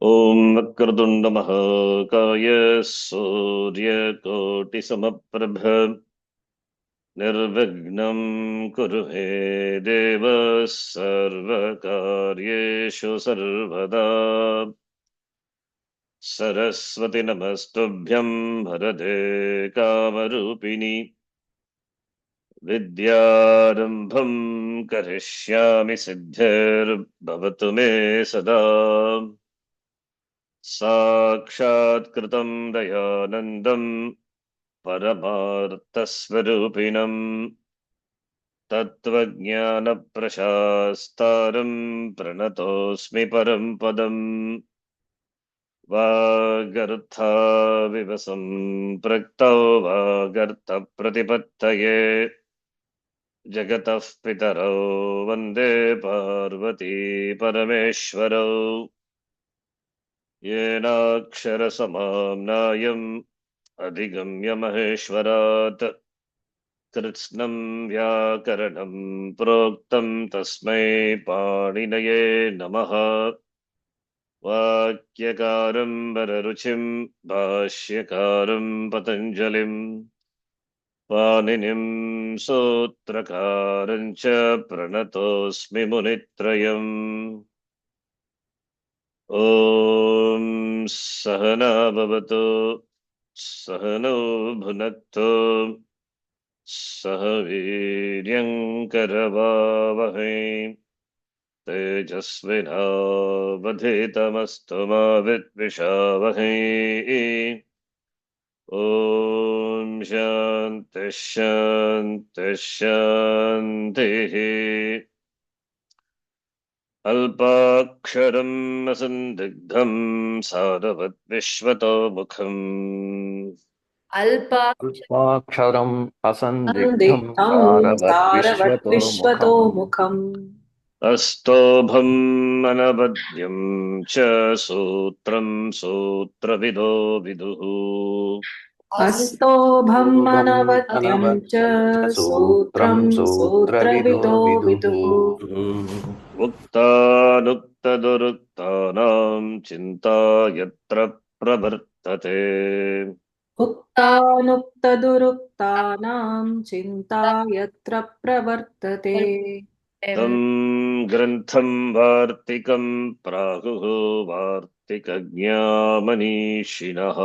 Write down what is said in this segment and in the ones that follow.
ॐ वक्रतुण्डमहाकाय सूर्यकोटिसमप्रभ निर्विघ्नं कुरु मे देव सर्वकार्येषु सर्वदा। सरस्वति नमस्तुभ्यं वरदे कामरूपिणि विद्यारम्भं करिष्यामि सिद्धिर्भवतु मे सदा। साक्षात्कृतं दयानन्दं परमार्थस्वरूपिणं तत्त्वज्ञानप्रशास्तारं प्रणतोऽस्मि परं पदम्। वागर्थाविव सम्पृक्तौ वागर्थप्रतिपत्तये जगतः पितरौ वन्दे पार्वती परमेश्वरौ। येनाक्षरसमाम्नायम् अधिगम्य महेश्वरात् कृत्स्नं व्याकरणं प्रोक्तं तस्मै पाणिनये नमः। वाक्यकारं वररुचिं भाष्यकारं पतञ्जलिं पाणिनिं सूत्रकारं च प्रणतोऽस्मि मुनित्रयम्। ॐ सहना भवतु सहनौ भुनक्तु सह वीर्यङ्करवावहै तेजस्विनावधीतमस्तु मा विद्विषावहै। ॐ शान्तिः शान्तिः शान्तिः। अल्पाक्षरम् असन्दिग्धम् सारवद्विश्वतोमुखम् अल्पाक्षरम् असन्दिग्धम् सन्दिग्धं सारवद्विश्वतोमुखम् सारवद्विश्वतोमुखम् अस्तोभम् अनवद्यम् च सूत्रम् सूत्रविदो विदुः। अस्तोभम् स्तोभम् अनवद्यं च अनवद्यम् च सूत्रम् सूत्रं सूत्रविदो सूत्रविदो विदुः। विदुः। उक्तानुक्तदुरुक्तानाम् चिन्ता यत्र प्रवर्तते उक्तानुक्तदुरुक्तानां चिन्ता यत्र प्रवर्तते तं ग्रन्थं वार्तिकं प्राहुः वार्तिकज्ञामनीषिणः।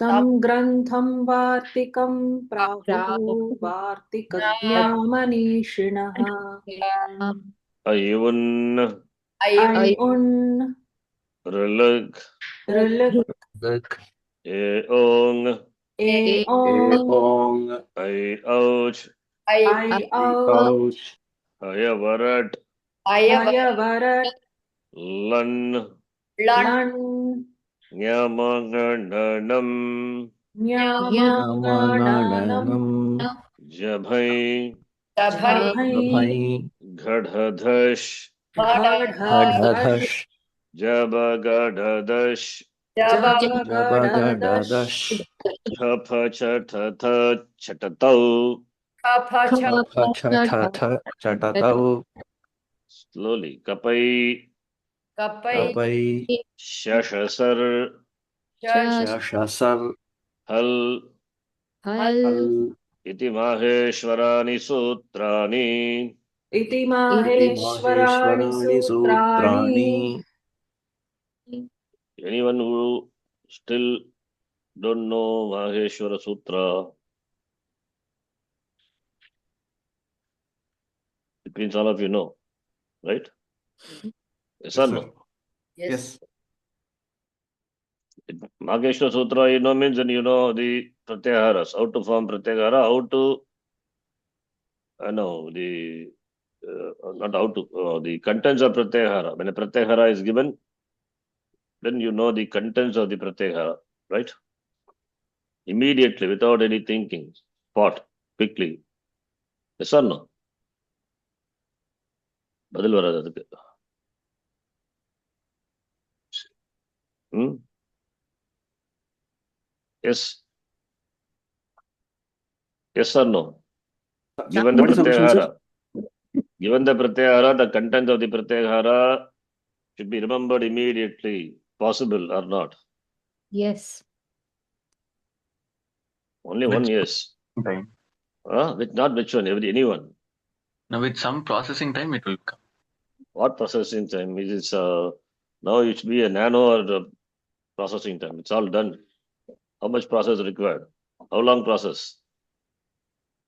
तं ग्रन्थं वार्तिकं प्राहुः वार्तिकज्ञामनीषिणः। अयुन् ऐ उन् ऋलग् ऋलृक् ऋक् एओङ् ए ओङ् एओङ् ऐ औच् ऐ औ औच् अयवरट् अयवरट् लन् लण् ञमङणनम् ञमङणनम् यमगणनम् जभै झभै अभै घढधश् घढधश् घढधश् जबगढधश् जबगडदश् जबगडदश् ठफ छठथ छटतौ। खफ छठथ चटतौ Slowly. कपै कपै शशसर् शशसर् हल् हल् इति माहेश्वराणि सूत्राणि। इति इति माहेश्वराणि माहेश्वराणि सूत्राणि। सूत्राणि। Anyone who still don't know Maheshwara Sutra, it means all of you know, right? Yes or Yes, sir. no? Yes. Maheshwara Sutra, you know, means then you know the pratyaharas, how to form pratyahara, how to, I know, not how to, the contents of pratyahara. When a pratyahara is given, then you know the contents of the pratyahara, right? Immediately, without any thinking, spot, quickly. Yes or no? பதில் வராது அதுக்கு. Yes. Yes or no? Given the What is the question, sir? pratyahara, the contents of the pratyahara should be remembered immediately. Possible or not? Yes. Only With one yes. time. Not which one, anyone. Now, with some processing time, it will come. What processing time? It is now it should be a nano or processing time. It's all done. How much process required? How long process?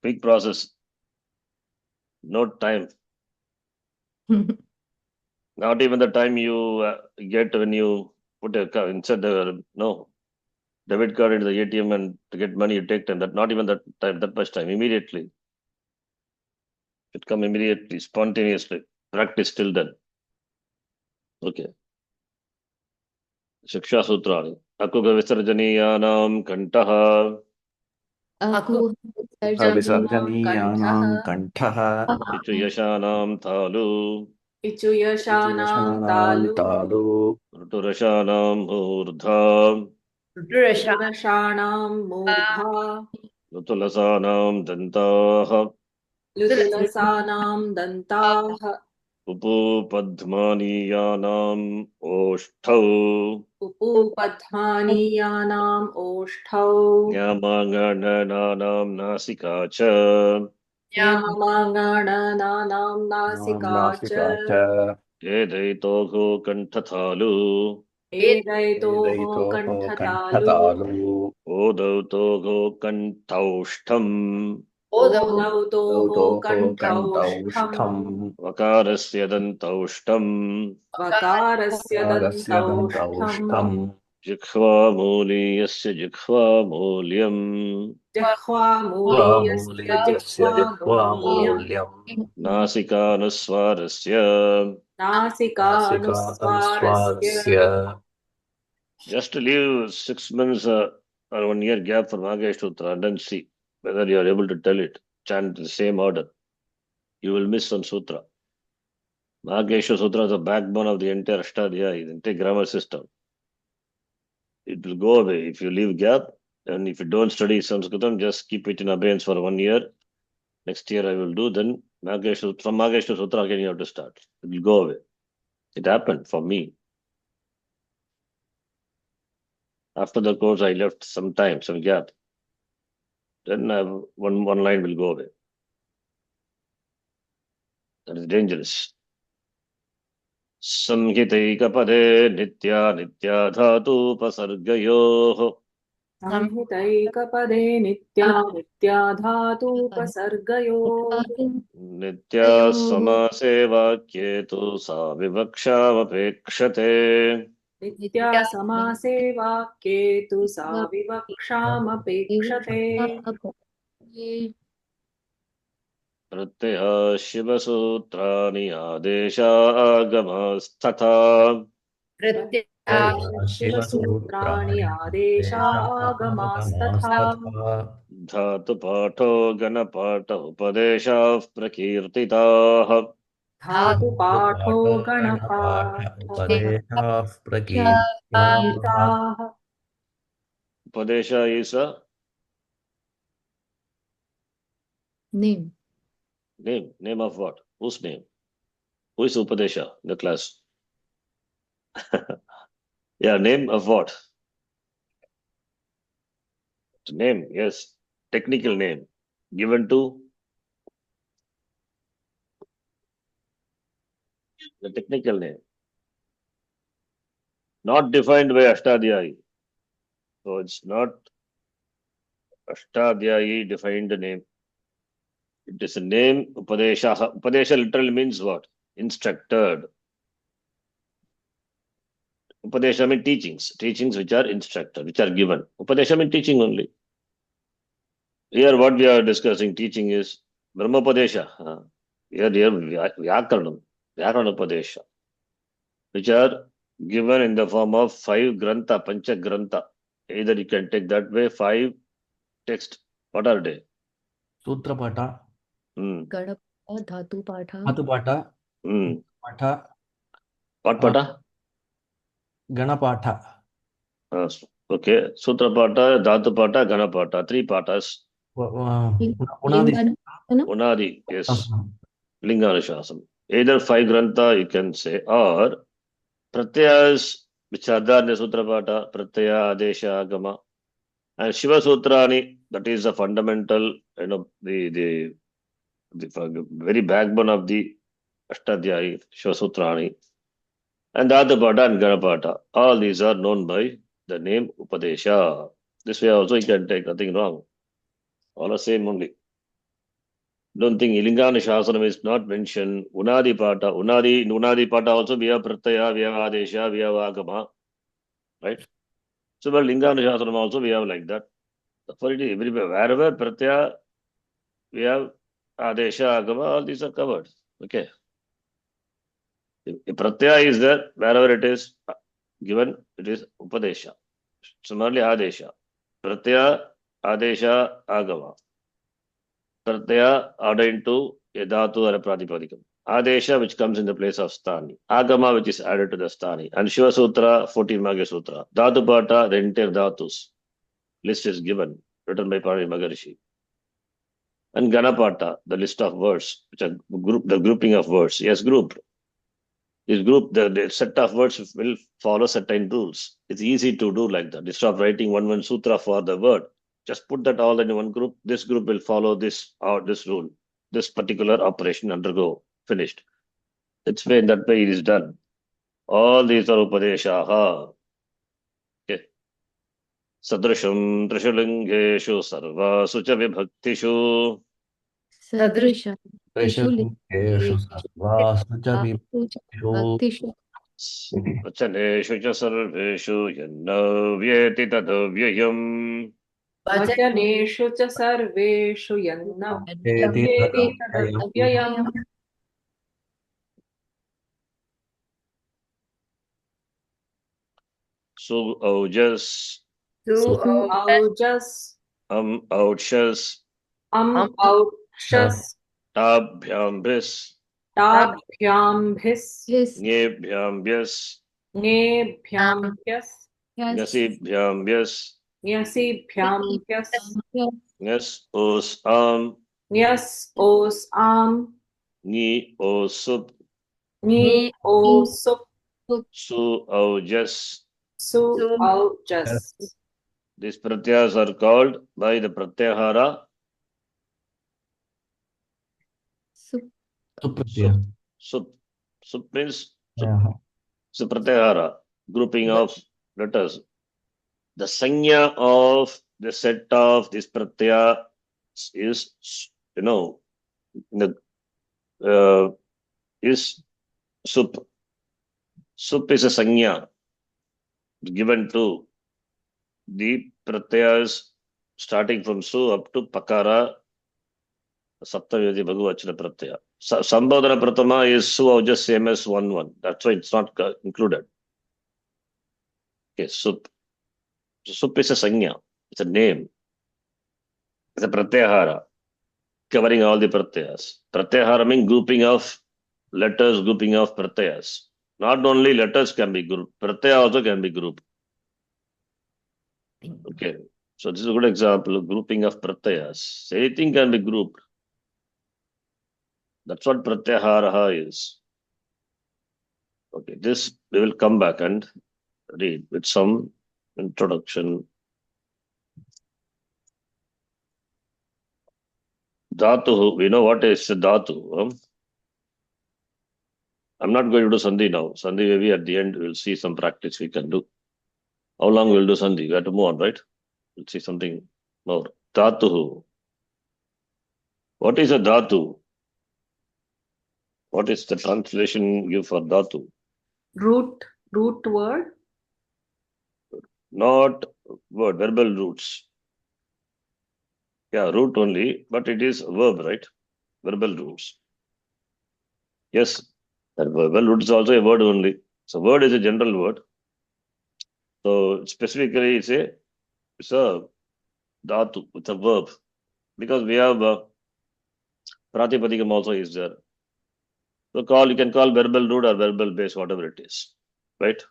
Quick process. No time. Not even the time you get when you put inside the debit card into the ATM and to get money, you take time. That not even that time, that much time. Immediately. It come immediately, spontaneously. Practice till then. Okay. Shiksha Sutrani. Akuga Visarjaniyānam Kantaha. Visarjanīyanam kanṭhah. Ichu Yashanam Thalu. Ichuyashanam Yashanam talu. talu. Ruturashanam Urdha. Rudurashanam murdha. Rutulasanam Dantaha. Lutulasanam dantaha. Upu Padmaniyanam Oshtau. Upupadhaniyanam oshtau. Nyamangananam Nasikacha. Nyamangananam nasikacha. Nasikacha. Edaitoho Kantathalu. Edaitoho Edaitoho kanthatalu. kanṭhatalu. Odautoho Kantaushtam. Odautoho Edaitoho kanthaushtham. kanṭaushtham. Vakarasya Dantaushtam. Vakarasya Vakarasya dantaushtham. dantaushtham. Jikhva Muliyasya Jikhva Mulyam. Jahvamuliyasya Vamuliyasya jahvamulyam. jihvamulyam. Nasikanusvarasya. Nasikānusvārasya. Just to leave 6 months or 1 year gap for Mahesh Sutra and then see whether you are able to tell it, chant the same order. You will miss one sutra. Mahesh Sutra is the backbone of the entire Ashtadhyayi, the entire grammar system. It will go away if you leave gap, and if you don't study Sanskritam, just keep it in abeyance for 1 year. Next year I will do, then from Mahesh Sutra again you have to start. It will go away. It happened for me. After the course, I left some time, some gap. Then one line will go away. That is dangerous. Samhitaikapade nitya nitya dhatu pasargayoh. Samhitaikapade nitya nitya dhātupasargayoh. Nitya samase vakyetu sa vivakshamapekshate. Nitya samase vakye tu sa vivakshāmapekṣate. Pratyaya Shivasutrani Adesha Agamasthata. Shivasutrāni ādesha āgamāstatha. Dhatu Patho Ganapata Upadesha Prakirtitaha. Dhātu pāṭho ganapāṭha Upadesha prakirtitaha. Upadesha is a Name. name. Name of what? Whose name? Who is Upadesha in the class? Yeah, name of what? Name, yes. Technical name. Given to the technical name. Not defined by Ashtadhyayi. So it's not Ashtadhyayi defined name. It is a name, Upadesha. Upadesha literally means what? Instructed. Upadesha means teachings. Teachings which are instructed, which are given. Upadesha means teaching only. Here what we are discussing, teaching is Brahmapadesha. Here Vyakaranam, Vyakaranam which are given in the form of 5 grantha, Pancha grantha. Either you can take that way, 5 text. What are they? Sutrapata. Ganapata, Dhatu Patha. Dhatupata. Patha. What pata? Ganapatha. Okay. Sutrapata, Dhatupata, Ganapata. 3 patas. Unadi. Unadi, yes. Linganashasam. Either 5 grantha you can say, or pratyas which are there in the Sutra Pata, pratyaya, adesha, agama. And Shiva Sutrani, that is the fundamental, the very backbone of the Ashtadhyayi, Shiva Sutrani. And Dhatupada and Ganapata, all these are known by the name Upadesha. This way also you can take nothing wrong. All the same only. Don't think Ilingana Shasanam is not mentioned. Unadi Pata also we have Pratyaya, we have Adesha, we have Agama. Right? So well, Lingana Shasanam also we have like that. For it, everywhere, wherever Pratyaya, we have Adesha, Agama, all these are covered. Okay. If Pratyaya is there, wherever it is given, it is Upadesha. Similarly, Adesha. Pratyaya, Adesha, Agama. Pratyaya ordained to a dhatu or a pratipadikam. Adesha which comes in the place of sthani. Agama which is added to the sthani. And Shiva Sutra, 14 Magya Sutra. Dhatu Pata, the entire dhatus. List is given, written by Panini Maharishi. And Ganapata, the list of words, which are the grouping of words. Yes, grouped. This group, the set of words will follow certain rules. It's easy to do like that. Instead of writing one sutra for the word, just put that all in one group. This group will follow this or this rule. This particular operation undergo. Finished. It's way in that way it is done. All these are Upadeshaha. Okay. Sadrisham Trishalingeshu Sarvasu Cha Vibhaktishu. Sadrisha. Trishalingeshu sarvasu cha Bhaktishu. Vachaneshu Cha Sarveshu Yanna Vyeti Tadavyayam. वचनेषु च सर्वेषु यन्न वेति तदव्ययम् Su Aujas. Su Aujas Autshas. Autshas Tabhyambhis. Tabhyambhis Nyebhyambhyas. Nebhyambyas Nyasibhyambhyas. Nyasibhyambyas Nyas Os Am. Nyas Os Am Ni Osup. Ni Osup Su Aujas. Su Aujas. These pratyas are called by the pratyahara Supratya. Sup. Sup means pratyahara, grouping of letters. The sanya of the set of this pratyaya is, is sup. Sup is a sanya given to the pratyas starting from su up to pakara, saptavati bhagavachana pratyaya. Sambodhana pratama is su of just same as 1-1. That's why it's not included. Okay, sup. Sup is a sanya. It's a name. It's a pratyahara covering all the pratyas. Pratyahara means grouping of letters, grouping of pratyas. Not only letters can be grouped, pratyaya also can be grouped. Okay, so this is a good example of grouping of pratyayas. Anything can be grouped. That's what pratyahara is. Okay, this we will come back and read with some introduction. Dhatu, we know what is dhatu. I'm not going to do Sandhi now. Sandhi maybe at the end we'll see some practice we can do. How long we'll do Sandhi? We have to move on, right? We'll see something more. Dhatu. What is a dhatu? What is the translation give for dhatu? Root word? Not word, verbal roots. Yeah, root only, but it is verb, right? Verbal roots. Yes, that verbal root is also a word only. So word is a general word. So specifically it's a dhatu, it's a verb. Because we have pratipadikam also is there. So you can call verbal root or verbal base, whatever it is. Right?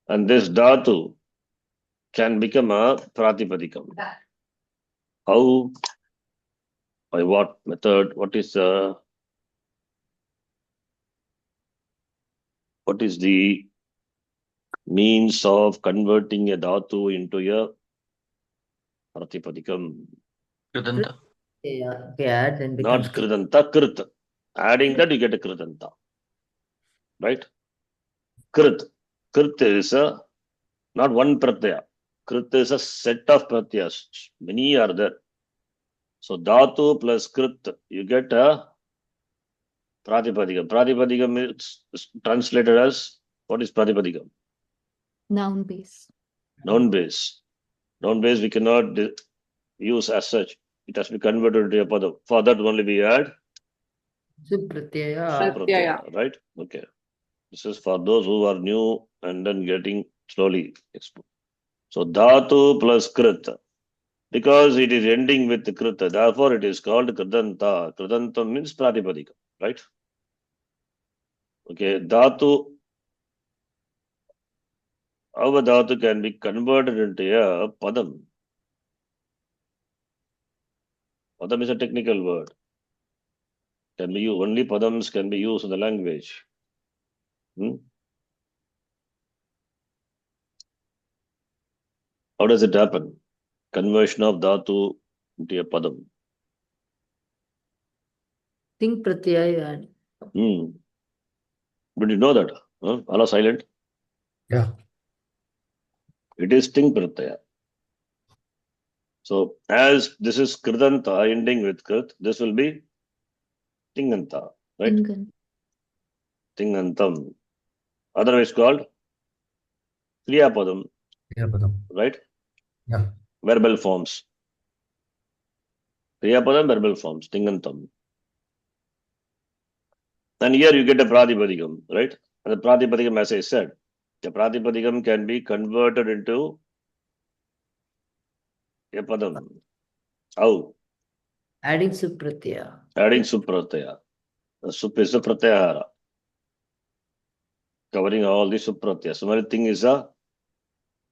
And this dhatu can become a pratipadikam. How? By what method? What is What is the means of converting a dhatu into a pratipadikam? Kridanta. Yeah, okay, add then becomes Not kridanta, krit. Adding that you get a kridanta. Right? Krit. Krit is not one pratyaya. Krit is a set of pratyas. Many are there. So dhatu plus krit, you get a pratipadikam. Pratipadikam is translated as, what is pratipadikam? Noun base. Noun base. Noun base we cannot use as such. It has to be converted into a padam. For that only we add Supratyaya. Pratyaya. right? Okay. This is for those who are new and then getting slowly exposed. So dhatu plus krit. Because it is ending with krita, therefore it is called kridanta. Kridanta means pratipadika, right? Okay, dhatu, our dhatu can be converted into a padam. Padam is a technical word. Can be used, only padams can be used in the language. How does it happen? Conversion of dhatu into a padam. Think pratyaya. Did you know that? Allah silent? Yeah. It is ting pratyaya. So as this is kridanta ending with krit, this will be tinganta, right? Tingan. Tingantam. Otherwise called kriyapadam, Kriyapadam. right? Yeah. Verbal forms. Kriyapadam, verbal forms, tingantam. And here you get a pratipadikam, right? And the pratipadikam, as I said, the pratipadikam can be converted into a padam. How? Adding supratyaya. Adding supratyaya. The sup is a pratyahara. Covering all the supratyaya. So everything is a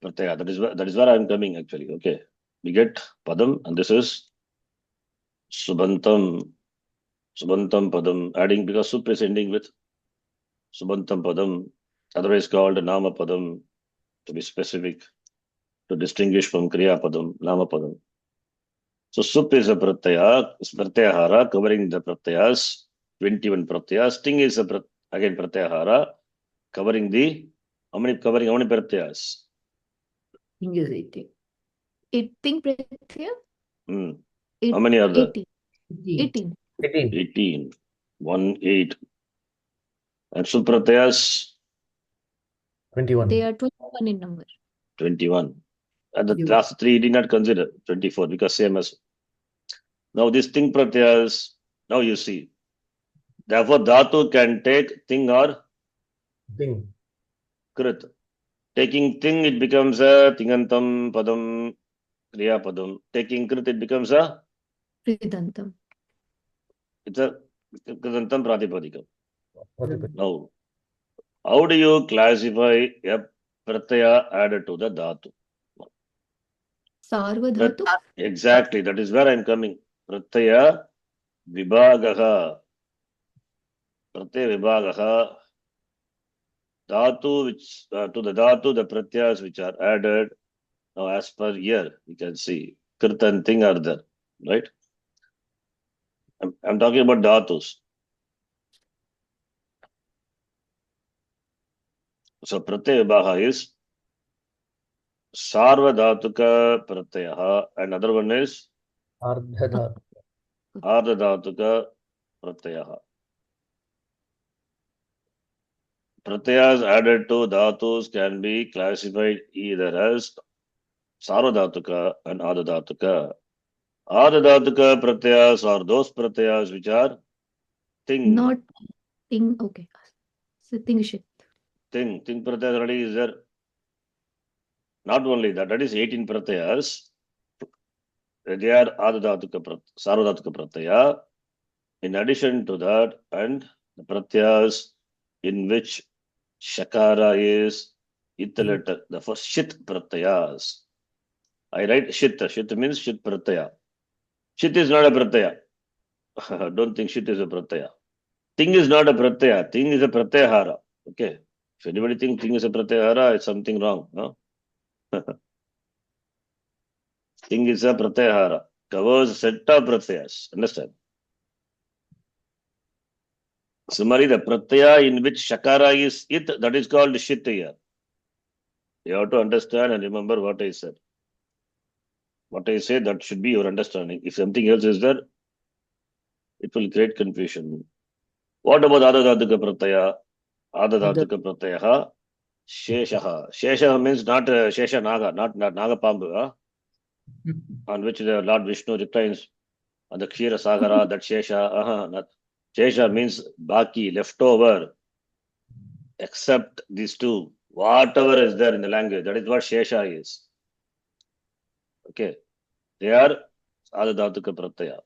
pratyaya. That is where I am coming actually. Okay. We get padam and this is subantam. Subantam padam, adding because sup is ending with subantam padam, otherwise called nama padam, to be specific, to distinguish from kriya padam, nama padam. So sup is a pratyahara covering the pratyas, 21 pratyas. Ting is again pratyahara covering how many pratyas? Think is 18. Ting pratyaya? How many are there? 18. 18. 1, 8. And supratyas? 21. They are 21 in number. 21. And the last three did not consider 24 because same as. Now this ting pratyas, now you see. Therefore, dhatu can take ting or Ting. krit. Taking ting, it becomes a tingantam padam kriya padam. Taking krit, it becomes Kridantam. it's a kridantam pratipadikam. Pratipadikam. Now, how do you classify a pratyaya added to the dhatu? Sarvadhatu. Exactly, that is where I am coming. Pratyaya vibhagaha. Pratyaya vibhagaha. Dhatu, which to the dhatu, the pratyas which are added. Now, as per here, you can see krit and ting are there, right? I'm talking about dhatus. So, pratyaya vibhaga is sarvadhatuka pratyaha, and another one is Ardhadhatu. ardhadhatuka pratyaha. Pratyas added to dhatus can be classified either as sarvadhatuka and ardhadhatuka. Ardhadhatuka pratyas are those pratyas which are ting. Not ting. Okay. So tingshit. Ting pratyas already is there. Not only that, that is 18 pratyas. They are sarvadhatuka pratyaya. In addition to that, and the pratyas in which shakara is italator, the first shit pratyas. I write shit. Shit means shit pratyaya. Shit is not a pratyaya. Don't think shit is a pratyaya. Ting is not a pratyaya. Ting is a pratyahara. Okay. If anybody thinks thing is a pratyahara, it's something wrong. No? Thing is a pratyahara. Covers a set of pratyas. Understand? Similarly, the pratyaya in which shakara is it, that is called shit here. You have to understand and remember what I said. What I say, that should be your understanding. If something else is there, it will create confusion. What about Adadatuka pratyaya? Adadatuka pratyaha, sheshaha. Sheshaha means not Shesha Naga, not Naga Pambu, on which the Lord Vishnu reclines on the Kshira Sagara, that Shesha. Not. Shesha means Baki, leftover, except these two. Whatever is there in the language, that is what Shesha is. Okay. They are Adadatuka pratyaya.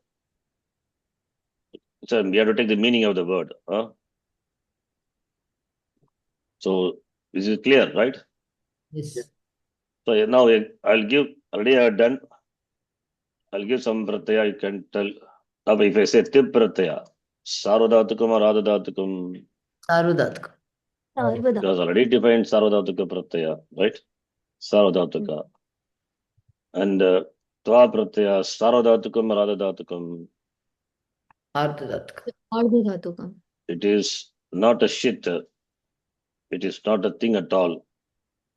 So we have to take the meaning of the word. So this is clear, right? Yes. So now I'll give, already I have done, I'll give some pratyaya, you can tell. Now if I say tip pratyaya, sarvadhatukam or adadhatukam, Sarvadhatukam. it Sarvada. was already defined sarvadhatuka pratyaya, right? Sarvadhatuka. And tva pratyaya, sarvadhatukam or adadhatukam, Ardhadhatukam. Ardhadhatukam. it is not a shit, it is not a thing at all.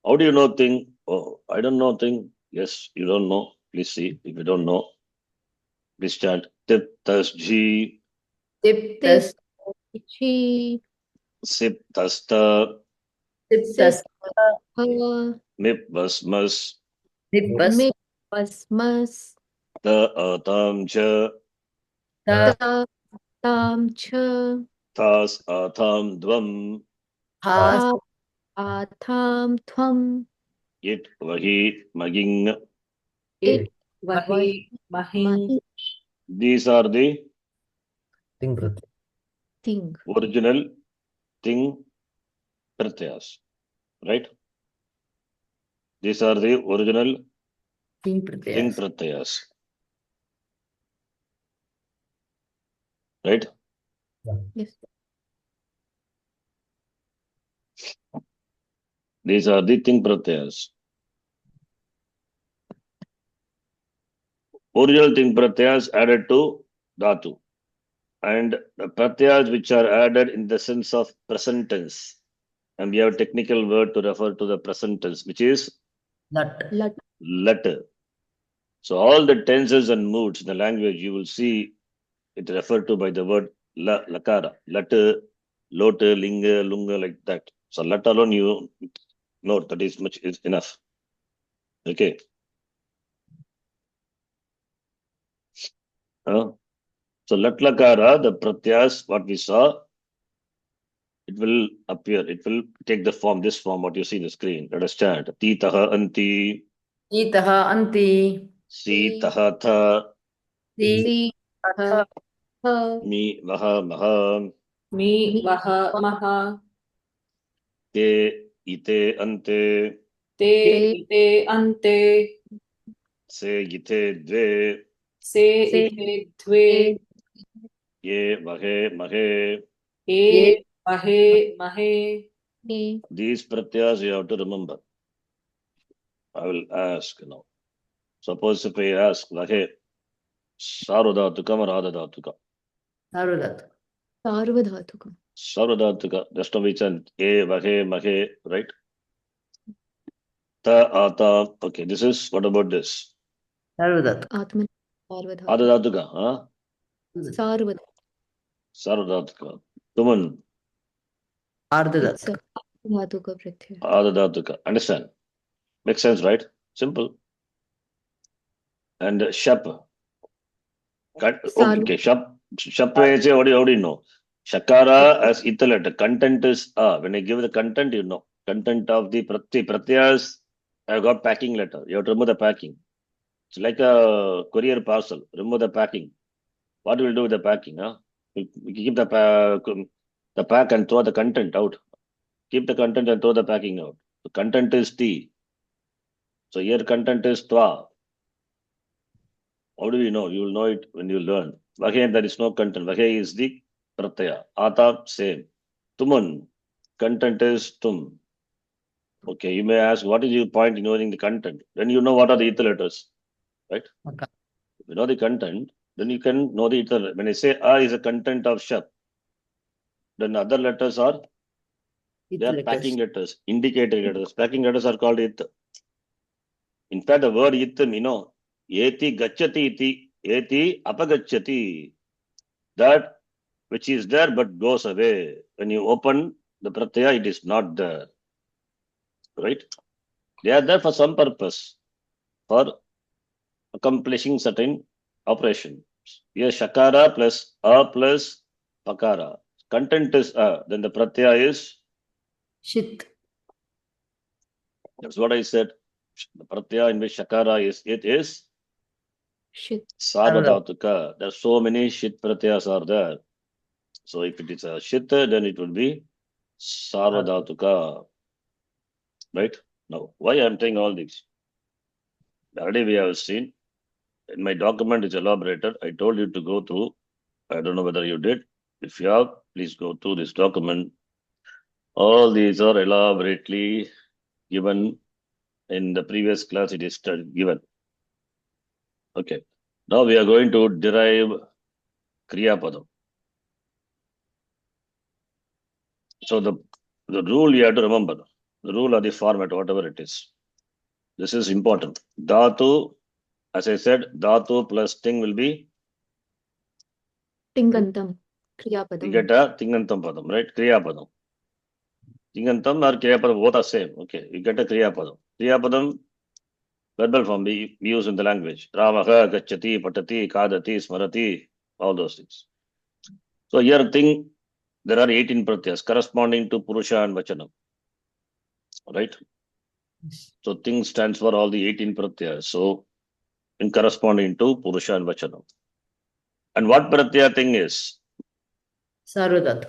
How do you know thing? Oh, I don't know thing. Yes, you don't know. Please see. If you don't know, please chant. Tip tas ji, Tiptas. Chi. sip tasta, Tiptas. mip vasmas, Nippas. Mip. Pasmas. ta atam cha, Ta. Ta. Tam. Cha. tas atam dvam, Has. Ta. Atham. Thvam. it vahi maging. It. Vahi, Mahi, Mahi. These are the Thing pratyaya. Thing. original thing pratyas, right? These are the original Thing thing pratyas. pratyas, right? Yes. These are the thing pratyas. Original thing pratyas added to dhatu, and the pratyas which are added in the sense of present tense. And we have a technical word to refer to the present tense, which is Lat. Lat. lat. So all the tenses and moods in the language, you will see it referred to by the word lakara, lat, lot, linga, lunga, like that. So lat alone, you know that is much is enough. Okay. So lat lakara, the pratyas, what we saw, it will appear, it will take the form, this form, what you see in the screen. Let us chant. Titaha anti, Itaha anti. sitaha tha, Si. Si. Ha. Ha. mi vaha maha, Mi, Vaha, Maha, te ite ante, Te, Ite, Ante, se gite dve, Se, Se. Ite, Dve, ye vahe mahe. E, Vahe, Mahe. E. These pratyas you have to remember. I will ask now. Suppose if I ask vahe, sarvadhatukam or adadhatukam. Sarvadhatukam. Sarvadhatukam. Sarvadhatukam, just now we chant ye vahe mahe, right? Ta ata, okay, this is, what about this? Sarvadhatukam. Atman. Sarvadhatukam. Adadhatukam, Sarvadhatukam. Sarvadhatukam. Tuman, It's Ardhadhatukam. a Dhatuka Pratyaya. adadhatukam. Understand? Makes sense, right? Simple. And shap. Okay, shap. Shap, how do you know? Shakara as italet. Content is when I give the content, you know. Content of the pratyas, I got packing letter. You have to remove the packing. It's like a courier parcel. Remove the packing. What will do with the packing? We keep the pack and throw the content out. Keep the content and throw the packing out. The content is T. So here content is Twa. How do we know? You will know it when you learn. Vahe, there is no content. Vahe is the pratyaya. Ata, same. Tuman. content is tum. Okay, you may ask, what is your point in knowing the content? Then you know what are the ether letters, right? Okay. If you know the content, then you can know the ether. When I say A is a content of shap, then other letters are they are Letters. packing letters, indicator letters. Packing letters are called ith. In fact, the word ith, eti gacchati iti, eti apagacchati. That which is there but goes away. When you open the pratyaya, it is not there. Right? They are there for some purpose, for accomplishing certain operation. Here, shakara plus a plus pakara. Content is a, then the pratyaya is, Shit. that's what I said. The pratyaya in which shakara is, it is Shit. sarvadhatuka. There are so many shit pratyayas are there. So if it is a shit, then it will be sarvadhatuka. Right? Now, why I am saying all this? Already we have seen. In my document is elaborated. I told you to go through. I don't know whether you did. If you have, please go through this document. All these are elaborately given in the previous class. It is given. Okay. Now we are going to derive Kriya Padam. So the rule you have to remember. The rule or the format, whatever it is. This is important. Dhatu, as I said, Dhatu plus Ting will be, Tingantam. you Kriyapadam. get a Tingantam Padam, right? Kriya Padam. Tingantam or Kriya Padam, both are same. Okay, you get a Kriya Padam. Kriya Padam, verbal form we use in the language. Ramaha, Gacchati, Patati, Kadati, Smarati, all those things. So here thing, there are 18 pratyas corresponding to Purusha and Vachanam. Right? So thing stands for all the 18 pratyas. So in corresponding to Purusha and Vachanam. And what pratyaya thing is? Sarvadhatu.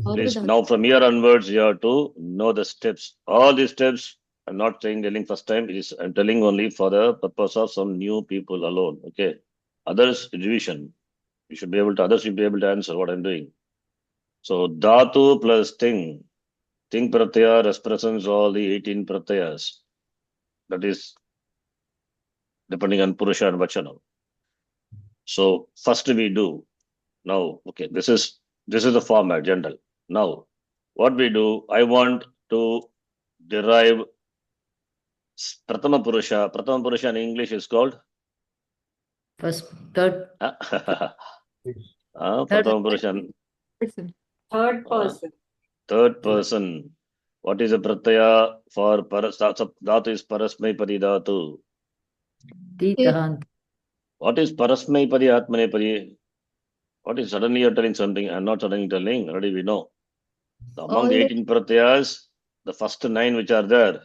Please, Sarvadhatu. now from here onwards, you have to know the steps. All these steps, I'm not telling first time. I'm telling only for the purpose of some new people alone. Okay. Others, revision. You should be able to, others should be able to answer what I'm doing. So, Dhatu plus Ting. Ting pratyaya represents all the 18 pratyayas. That is, depending on Purusha and Vachanam. So, first we do. Now, okay, this is the format, general. Now, what we do, I want to derive Pratama Purusha. Pratama Purusha in English is called? First, third, Pratama Purusha. Person. Third person. Third person. What is a pratyaya for Dhatu is Parasmaipadi Dhatu. Titahan. What is Parasmaipadi Atmanepadi? What is suddenly you're telling something? I'm not suddenly telling, already we know. Among the 18 pratyayas, the first 9 which are there,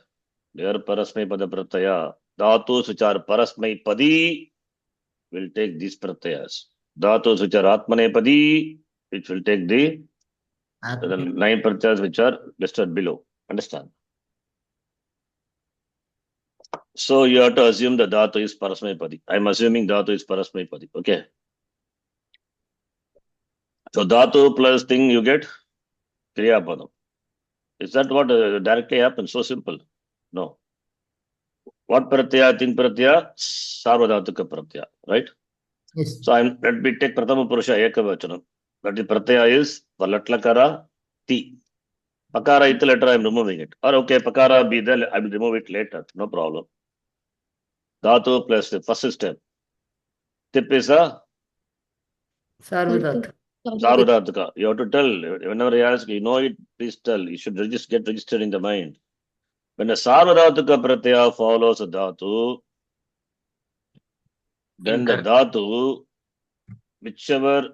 they are Parasmaipada pratyaya. Dhatus which are Parasmaipadi will take these pratyayas. Dhatus which are Atmanepadi, which will take the 9 pratyayas which are listed below. Understand? So you have to assume the Dhatu is Parasmaipadi. I'm assuming Dhatu is Parasmaipadi. Okay. So Dhatu plus thing you get Kriya Padam. Is that what directly happens? So simple. No. What pratyaya? Thing pratyaya? Sarvadhatuka pratyaya. Right? Yes. So let me take Pratama Purusha Ekavachanam. That is pratyaya is for Latlakara Ti. Pakara it letter I am removing it. Or okay, Pakara be there, I will remove it later. No problem. Dhatu plus the first step. Tip is a Sarvadhatu. Sarvadhatuka. You have to tell. Whenever I ask, you know it, please tell. You should get registered in the mind. When a Sarvadhatuka pratyaya follows a Dhatu, then the Dhatu, whichever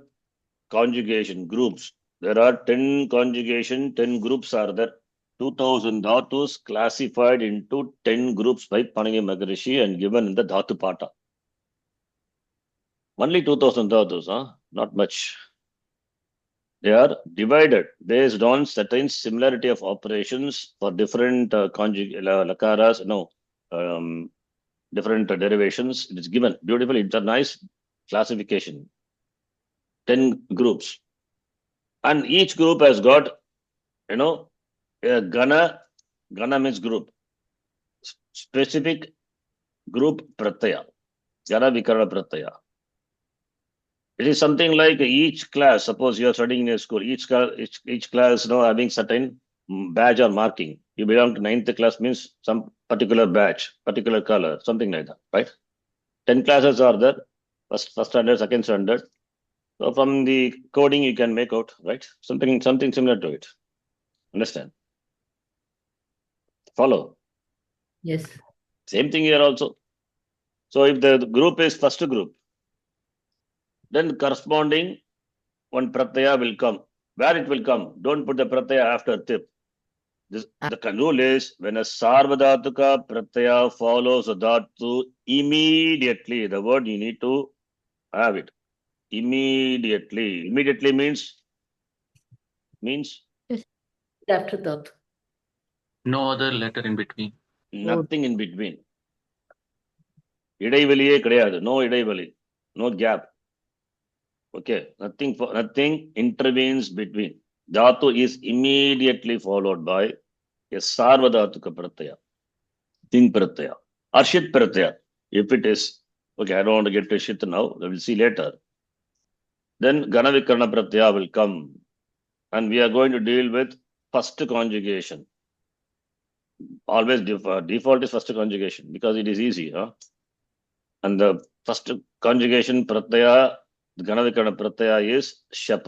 conjugation groups, there are 10 conjugation, 10 groups are there. 2000 Dhatus classified into 10 groups by Panini Maharishi and given in the Dhatu Pata. Only 2000 Dhatus, not much. They are divided based on certain similarity of operations for different lakaras, different derivations. It is given beautifully. It's a nice classification. 10 groups. And each group has got, Gana means group. Specific group pratyaya. Gana vikarana pratyaya. It is something like each class. Suppose you are studying in a school. Each class, having certain badge or marking. You belong to 9th class means some particular badge, particular color, something like that, right? 10 classes are there. First standard, second standard. So from the coding you can make out, right? Something similar to it. Understand? Follow. Yes. Same thing here also. So if the group is first group, then corresponding one pratyaya will come. Where it will come? Don't put the pratyaya after tip. The rule is when a sarvadhatuka pratyaya follows a dhatu immediately. The word you need to have it. Immediately. Immediately means After that. No other letter in between. nothing in between. இடைவெளியே கிடையாது. No இடைவெளி. No gap. Okay. Nothing intervenes between. Dhatu is immediately followed by a sarvadhatuka pratyaya. Ting pratyaya. Or shit pratyaya. If it is, okay, I don't want to get to shit now. We will see later. Then Ganavikarana pratyaya will come. And we are going to deal with first conjugation. Always default is first conjugation because it is easy. And the first conjugation pratyaya, the Ganavikarana pratyaya is shap.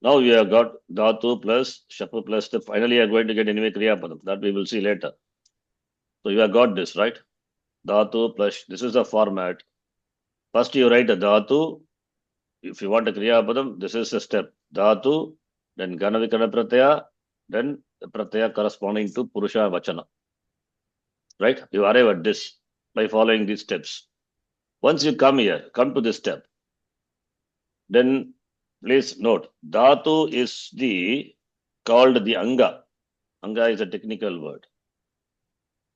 Now we have got dhatu plus shap plus the finally you are going to get anyway kriyapadam. That we will see later. So you have got this, right? Dhatu plus, this is the format. First you write a dhatu. If you want a kriyapadam, this is the step. Dhatu, then Ganavikarana pratyaya, then the pratyaya corresponding to Purusha Vachana. Right? You arrive at this by following these steps. Once you come here, come to this step, then please note, dhatu is called the anga. Anga is a technical word.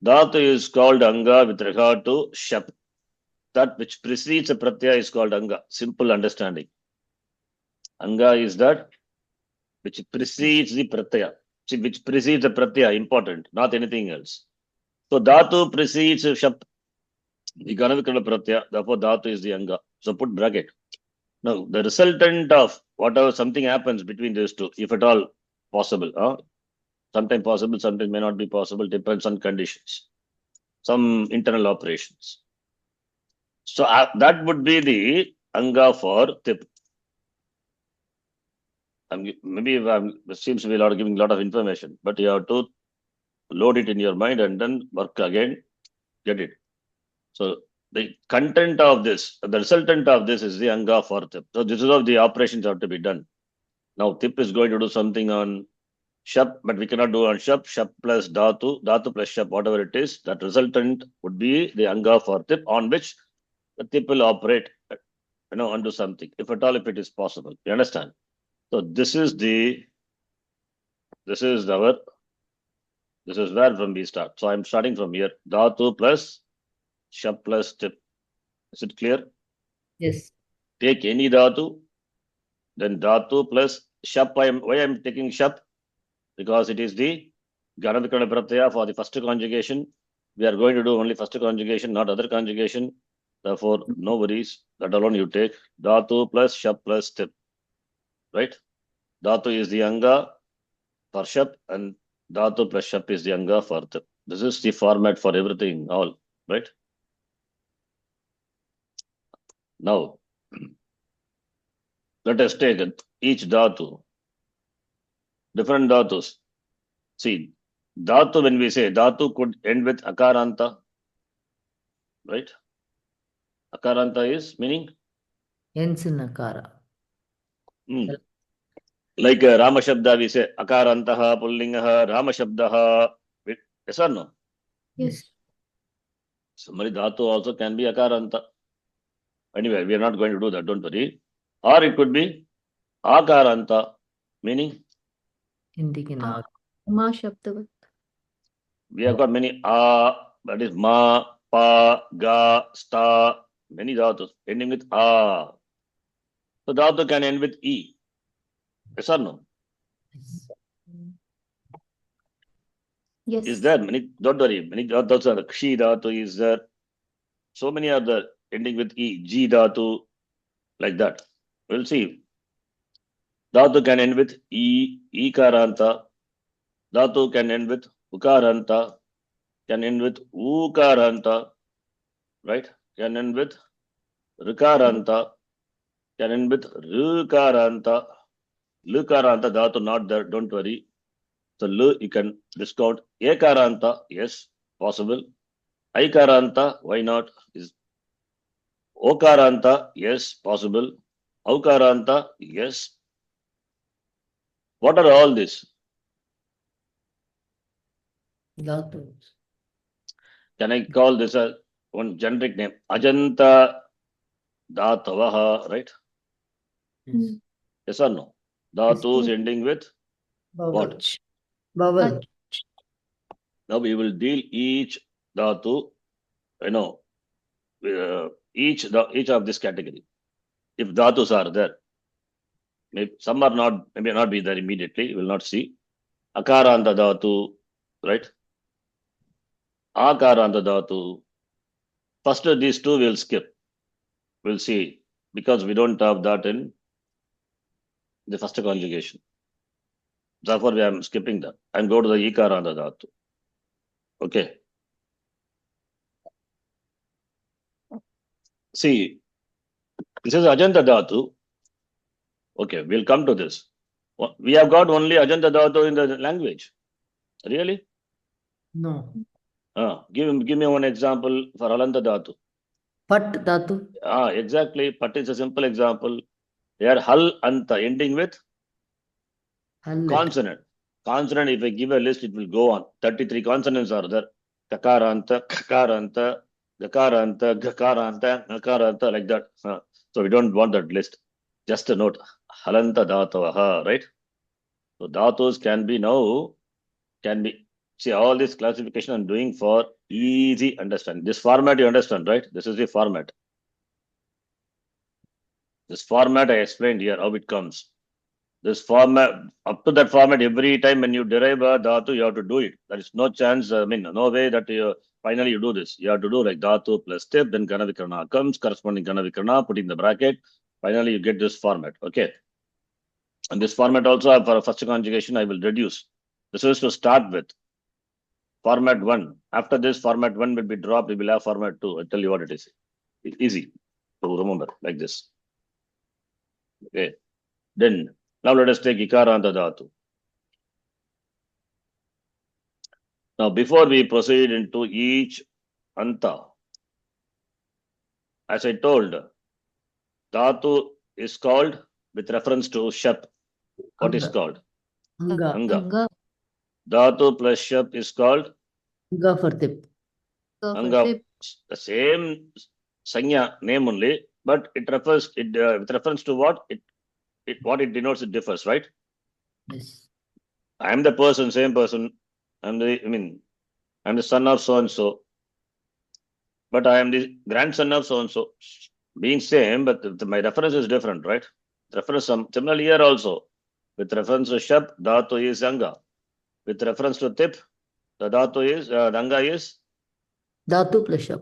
Dhatu is called anga with regard to shap. That which precedes a pratyaya is called anga. Simple understanding. Anga is that which precedes the pratyaya. Which precedes the pratyaya, important, not anything else. So dhatu precedes shap. The Ganavikarana pratyaya, therefore dhatu is the anga. So put bracket. Now the resultant of whatever something happens between these two, if at all possible, sometimes possible, sometimes may not be possible, depends on conditions, some internal operations. So that would be the anga for tip. Maybe it seems we are giving a lot of information, but you have to load it in your mind and then work again, get it. So the content of this, the resultant of this is the anga for tip. So this is how the operations have to be done. Now tip is going to do something on shap, but we cannot do on shap. Shap plus dhatu, dhatu plus shap, whatever it is, that resultant would be the anga for tip on which the tip will operate, onto something, if at all, if it is possible. You understand? So this is where from we start. So I'm starting from here. Dhatu plus shap plus tip. Is it clear? Yes. Take any dhatu, then dhatu plus shap. Why I'm taking shap? Because it is the Ganavikarana pratyaya for the first conjugation. We are going to do only first conjugation, not other conjugation. Therefore, no worries. That alone you take. Dhatu plus shap plus tip. Right? Dhatu is the anga for shap and dhatu plus shap is the anga for tip. This is the format for everything, all. Right? Now, let us take each dhatu. Different dhatus. See, dhatu, when we say dhatu could end with akaranta, right? Akaranta is meaning? Ends in akara. Like Rama Shabda, we say akarantaha, pullingaha, Rama Shabdaha. Yes or no? Yes. Somebody dhatu also can be akaranta. Anyway, we are not going to do that, don't worry. Or it could be akaranta, meaning? Ending in a. Ma Shabdavat. We have got many that is ma, pa, ga, sta, many dhatus ending with a. So dhatu can end with e. Yes or no? Yes. Is there many? Don't worry. Many dhatu are kshi dhatu is there. So many are there ending with e, g dhatu, like that. We'll see. Dhatu can end with e, ekaranta. Dhatu can end with ukaranta. Can end with ukaranta. Right? Can end with rikaranta. Can end with rikaranta. Lukaranta dhatu not there. Don't worry. So lu you can discount. Ekaranta, yes, possible. Aikaranta, why not? Is Okaranta, yes, possible. Aukaranta, yes. What are all this? Dhatu. Can I call this as one generic name? Ajanta Dhatavaha, right? Mm. Yes or no? Dhatus Yes. ending with Vowel. what? Vowel. Now we will deal each dhatu, each of this category. If dhatus are there, maybe some are not, maybe not be there immediately. We will not see. Akaranta dhatu, right? Akaranta dhatu. First of these two we'll skip. We'll see because we don't have that in the first conjugation. Therefore, I'm skipping that and go to the ikaranta dhatu. Okay. See, this is ajanta dhatu. Okay, we'll come to this. We have got only ajanta dhatu in the language. Really? No. Give me one example for alanta dhatu. Pat dhatu. Exactly. Pat is a simple example. They are hal anta ending with Hal. consonant. Consonant, if I give a list, it will go on. 33 consonants are there. Kakaranta, kakaranta, gakaranta, gakaranta, nakaranta, like that. So we don't want that list. Just a note. Halanta dhatavaha, right? So dhatus can be, see all this classification I'm doing for easy understanding. This format you understand, right? This is the format. This format I explained here, how it comes. This format, up to that format, every time when you derive a dhatu, you have to do it. There is no chance, no way that finally you do this. You have to do like dhatu plus tip, then kana vikarana comes, corresponding kana vikarana, put in the bracket. Finally, you get this format. Okay. And this format also, for first conjugation, I will reduce. This is to start with. Format 1. After this, format 1 will be dropped. We will have format 2. I'll tell you what it is. It's easy to remember like this. Okay. Then, now let us take ikaranta dhatu. Now, before we proceed into each anta, as I told, dhatu is called with reference to shap. What is Anga. called? Anga. Anga. Anga. Dhatu plus shap is called Anga for tip. anga. The same sanya name only, but it refers with reference to what what it denotes. It differs, right? Yes. I am the person, same person. I'm the son of so and so, but I am the grandson of so and so. Being same, but my reference is different, right? Reference similarly here also. With reference to shap, dhatu is anga. With reference to tip, the dhatu is the anga is Dhatu plus shap.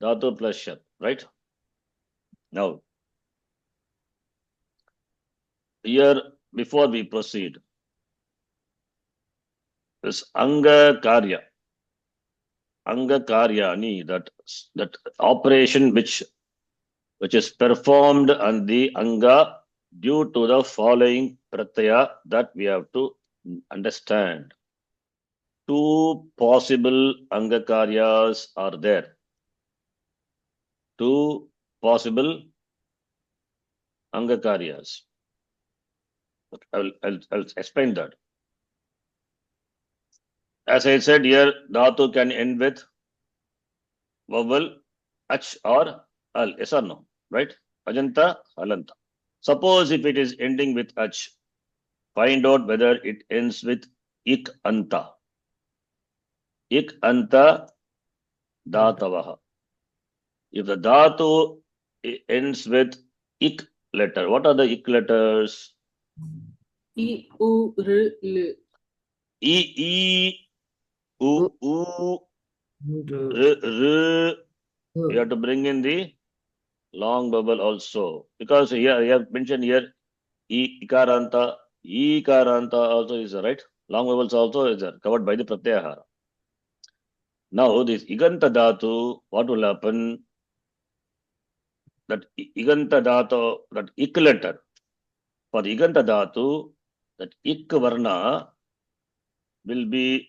dhatu plus shap, right? Now, here before we proceed, this anga karyani, that operation which is performed on the anga due to the following pratyaya that we have to understand. Two possible anga karyas are there. Two possible anga karyas. I'll explain that. As I said here, dhatu can end with vowel ach or al. Yes or no? Right? Ajanta, halanta. Suppose if it is ending with ach, find out whether it ends with ik anta. Ik anta dhatavaha. If the dhatu ends with ik letter, what are the ik letters? I, U, R, L. E, U, U, R. You have to bring in the long vowel also. Because here, you have mentioned here, Ikaranta also is there, right? Long vowels also is there, covered by the Pratyahara. Now, this Iganta Dhatu, what will happen? That Iganta Dhatu, that Ik letter, for the Iganta Dhatu, that Ik Varna will be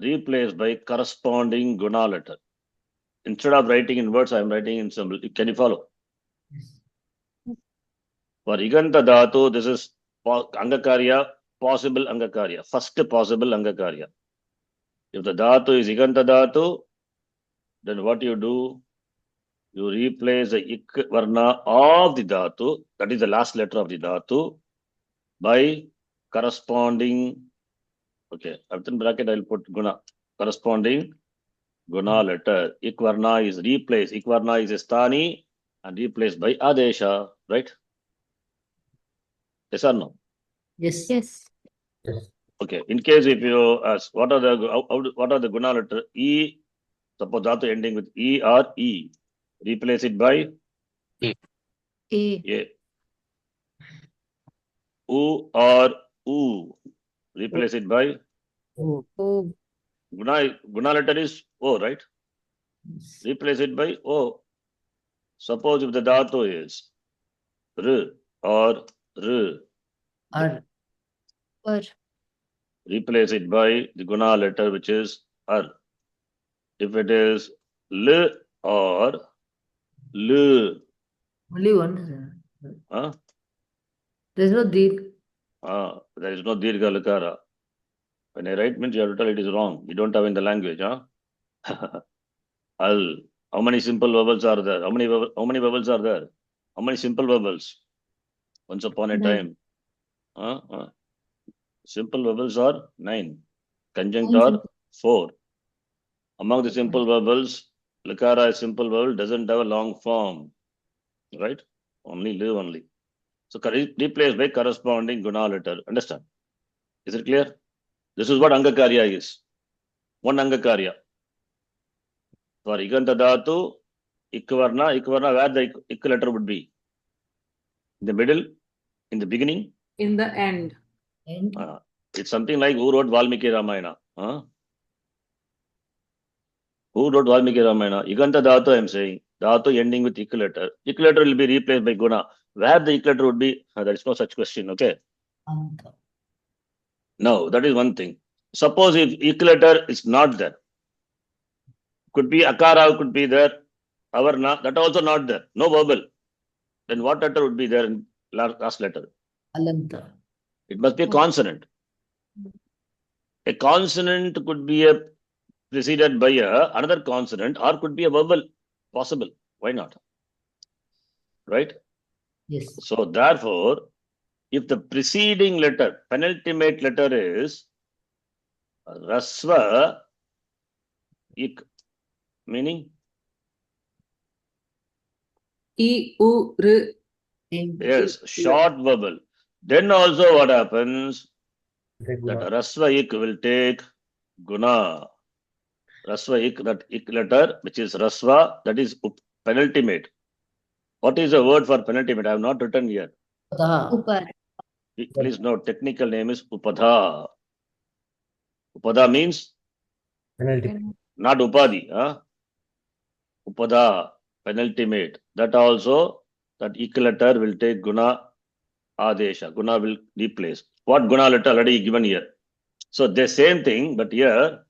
replaced by corresponding Guna letter. Instead of writing in words, I am writing in symbol. Can you follow? For Iganta Dhatu, this is Angakarya, possible Angakarya, first possible Angakarya. If the Dhatu is Iganta Dhatu, then what you do? You replace the Ik Varna of the Dhatu, that is the last letter of the Dhatu, by corresponding, okay, after bracket I will put Guna, corresponding Guna letter. Ik Varna is replaced. Ik Varna is a Sthani and replaced by Adesha, right? Yes or no? Yes. Yes. Okay. In case if you ask what are the Guna letter? E, suppose Dhatu ending with E or E. Replace it by A. A. U or U. Replace it by O. O. Guna letter is O, right? Replace it by O. Suppose if the Dhatu is R or R. R. Or. Replace it by the Guna letter which is R. If it is L or L, Only one. huh? There is no Dirgh. There is no Dirgha Lakara. When I write means you have to tell it is wrong. You don't have in the language, huh? Al. How many simple vowels are there? How many vowels are there? How many simple vowels? Once upon a 9. time. Simple vowels are 9. Conjunct 9 are simple. 4. Among the simple vowels, Lakara is simple vowel, doesn't have a long form. Right? Only live only. So replaced by corresponding Guna letter. Understand? Is it clear? This is what Angakarya is. One Angakarya. For Iganta Dhatu, Ikvarna, where the Ik letter would be? In the middle? In the beginning? In the end. And It's something like who wrote Valmiki Ramayana? Who wrote Valmiki Ramayana? Iganta Dhatu, I am saying. Dhatu ending with Ik letter. Ik letter will be replaced by Guna. Where the Ik letter would be? There is no such question, okay? Anta. No, that is one thing. Suppose if Ik letter is not there. Could be Akara, could be there. Avarna, that also not there. No vowel. Then what letter would be there in last letter? Alanta. It must be a consonant. A consonant could be preceded by another consonant or could be a vowel. Possible. Why not? Right? Yes. So therefore, if the preceding letter, penultimate letter is Rasva, Ik, meaning? I, U, R. Yes, short vowel. Then also what happens? That Rasva Ik will take Guna. Rasva Ik, that Ik letter, which is Rasva, that is penultimate. What is the word for penultimate? I have not written here. Upadha. Upar. Please note, technical name is Upadha. Upadha means not Upadhi. Upadha, penultimate. That also, that Ik letter will take Guna Adesha. Guna will replace. What Guna letter already given here? So the same thing, but here,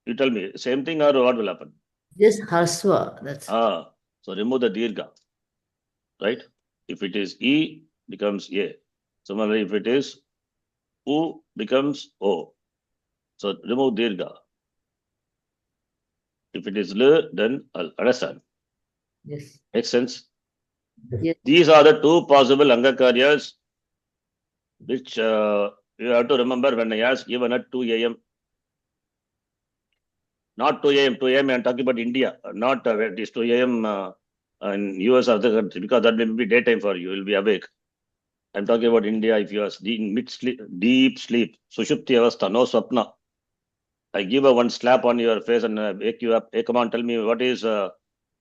you tell me, same thing or what will happen? Just Harsva. That's So remove the Dirgha. Right? If it is E, becomes A. Similarly, if it is U, becomes O. So remove Dirgha. If it is L, then Al. Understand? yes. Makes sense? Yes. These are the two possible Angakaryas which you have to remember when I ask even at 2 a.m. Not 2 a.m. 2 a.m. I am talking about India, not it is 2 a.m. In US or other country, because that will be daytime for you. You will be awake. I'm talking about India. If you are in mid-sleep, deep sleep, Sushupti Avastha, no Swapna. I give a one slap on your face and wake you up. Hey, come on, tell me what is the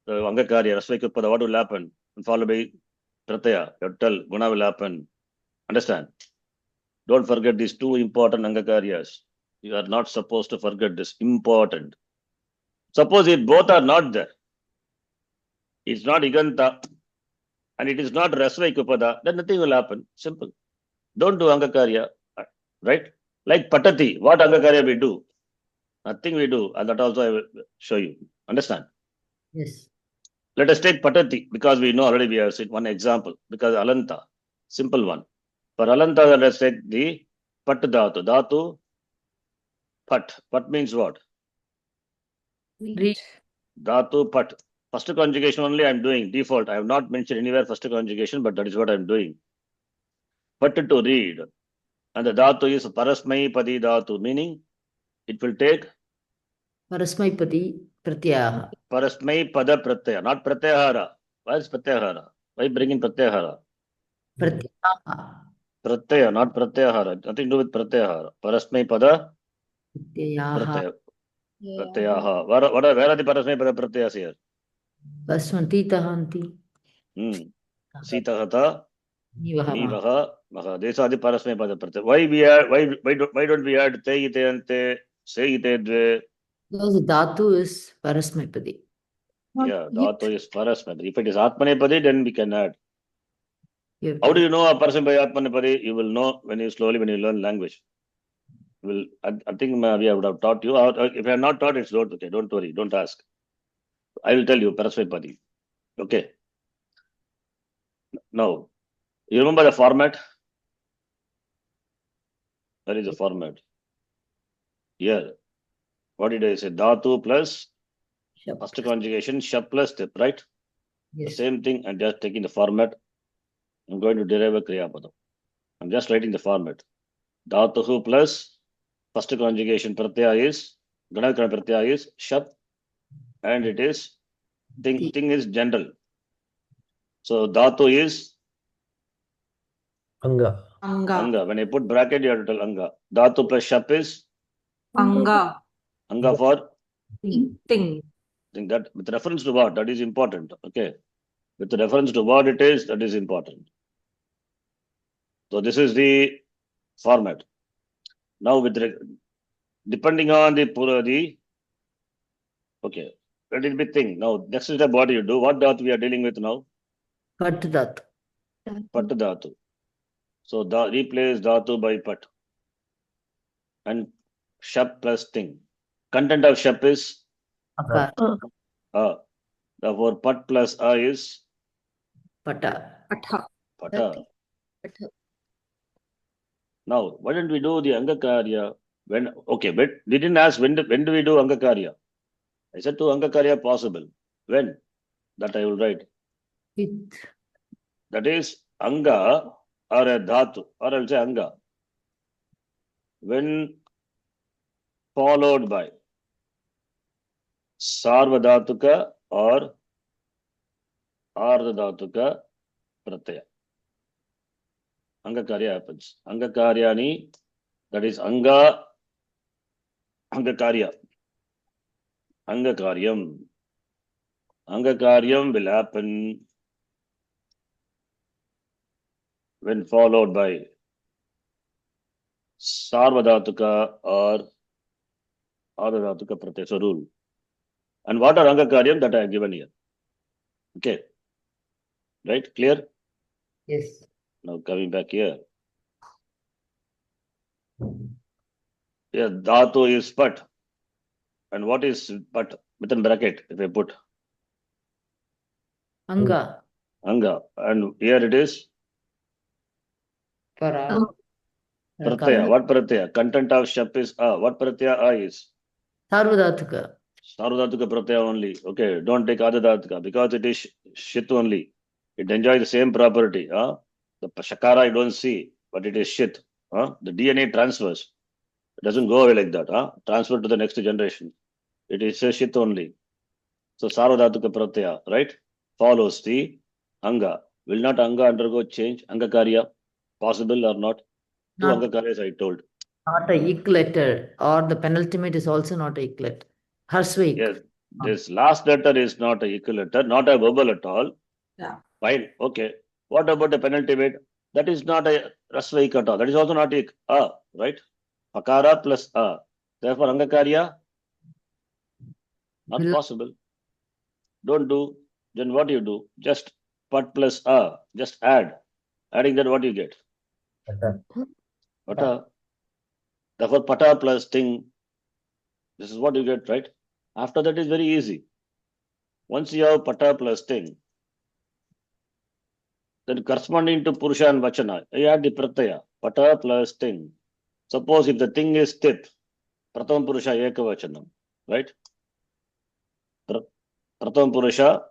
Angakarya, Rasvaikupada, what will happen? And followed by Pratyaya, you tell, Guna will happen. Understand? Don't forget these two important Angakaryas. You are not supposed to forget this. Important. Suppose if both are not there, it's not Iganta, and it is not Rasvaikupada, then nothing will happen. Simple. Don't do Angakarya, right? Like Patati, what Angakarya we do? Nothing we do, and that also I will show you. Understand? Yes. Let us take Patati, because we know already we have seen one example, because Alanta, simple one. For Alanta, let us take the Pat Dhatu. Dhatu, Pat. Pat means what? Read. Dhatu, Pat. First conjugation only I am doing, default. I have not mentioned anywhere first conjugation, but that is what I am doing. Pat to read. And the Dhatu is Parasmai Padi Dhatu, meaning it will take Parasmaipadi Pratyaha. Parasmai Pada Pratyaya, not Pratyahara. Why is Pratyahara? Why bring in Pratyahara? Pratyaha. Pratyaya, not Pratyahara. Nothing to do with Pratyahara. Parasmai Pada Pratyaha. Pratyaya. Pratyaha. Where are the Parasmai Pada Pratyayas here? First one, Titahanti. Sita Hata, Nivaha. Nivaha, Maha. These are the Parasmai Pada Pratyaya. Why don't we add Te Ite Ante, Se Ite Dve? Because Dhatu is Parasmaipadi. Yeah, Dhatu is Parasmai. If it is Atmanepadi, then we can add. You have How to- do you know a person by Atmanepadi? You will know when you learn language. I think we would have taught you. If I have not taught, it's not okay. Don't worry. Don't ask. I will tell you, Parasmai. Okay. Now, you remember the format? Where is the format? Here. What did I say? Dhatu plus Shap. first conjugation, Shap plus Tip, right? The Yes. same thing. I'm just taking the format. I'm going to derive a Kriyapadam. I'm just writing the format. Dhatuhu plus first conjugation Pratyaya is Ganakana Pratyaya is Shap, and it is thing is general. So Dhatu is Anga. Anga. Anga. When I put bracket, you have to tell Anga. Dhatu plus Shap is Anga. Anga for Thing. thing. That with reference to what? That is important. Okay. With reference to what it is, that is important. So this is the format. Now depending on the okay, let it be thing. Now next step, what do you do? What dhatu we are dealing with now? Pat Dhatu. Pat dhatu. So replace dhatu by pat and shap plus thing. Content of shap is Akar. therefore pat plus a is Pata. Patha. pata. Now why don't we do the Angakarya when but we didn't ask when do we do Angakarya? I said to Angakarya possible. When? That I will write. With That is Anga or a dhatu, or I will say Anga. When followed by Sarvadhatuka or Ardhadhatuka Pratyaya. Angakarya happens. Angakaryani, that is Anga, Angakarya. Angakaryam. Angakaryam will happen when followed by Sarvadhatuka or Ardhadhatuka Pratyaya. So rule. And what are Angakaryam that I have given here? Okay. Right? Clear? yes. Now coming back here. Here, dhatu is pat. And what is pat? Within bracket, if I put Anga. Anga. And here it is Para. Pratyaya. What Pratyaya? Content of shap is A. What Pratyaya A is? Sarvadhatuka. Sarvadhatuka Pratyaya only. Okay, don't take Adhadhatuka because it is shit only. It enjoys the same property. The Shakara you don't see, but it is shit. The DNA transfers. It doesn't go away like that. Transfer to the next generation. It is a shit only. So Sarvadhatuka Pratyaya, right? Follows the Anga. Will not Anga undergo change? Angakarya. Possible or not? Two Not, Angakaryas I told. not a ik letter, or the penultimate is also not a ik letter. Harsvaik. Yes, this last letter is not a equal letter, not a verbal at all. Yeah. Fine, okay. What about the penultimate? That is not a rasvaik at all. That is also not ik. Right? Akara plus a. Therefore, Angakarya, not Will- possible. Don't do. Then what do you do? Just pat plus a. Just add. Adding that, what do you get? Pata. Pata. Therefore, pata plus thing. This is what you get, right? After that is very easy. Once you have pata plus thing, then corresponding to Purusha and Vachana, you add the pratyaya. Pata plus thing. Suppose if the thing is tip, Pratham Purusha Ekavachanam, right? Pratham Purusha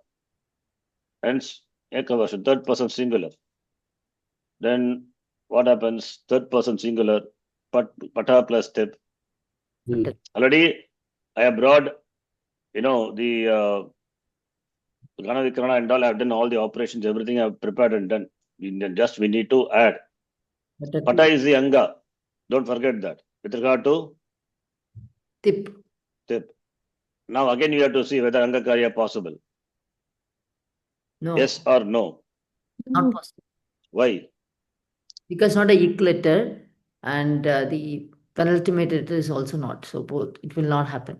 hence Ekavachanam, third person singular. Then what happens? Third person singular, pata plus tip. Three. Already I have brought, the Gana Vikrana and all. I have done all the operations, everything I have prepared and done. We need to add. Patati. Pata is the Anga. Don't forget that. With regard to Tip. tip. Now again you have to see whether Angakarya possible. No. Yes or no. Not possible. Why? Because not a ik letter, and the penultimate letter is also not. So both, it will not happen.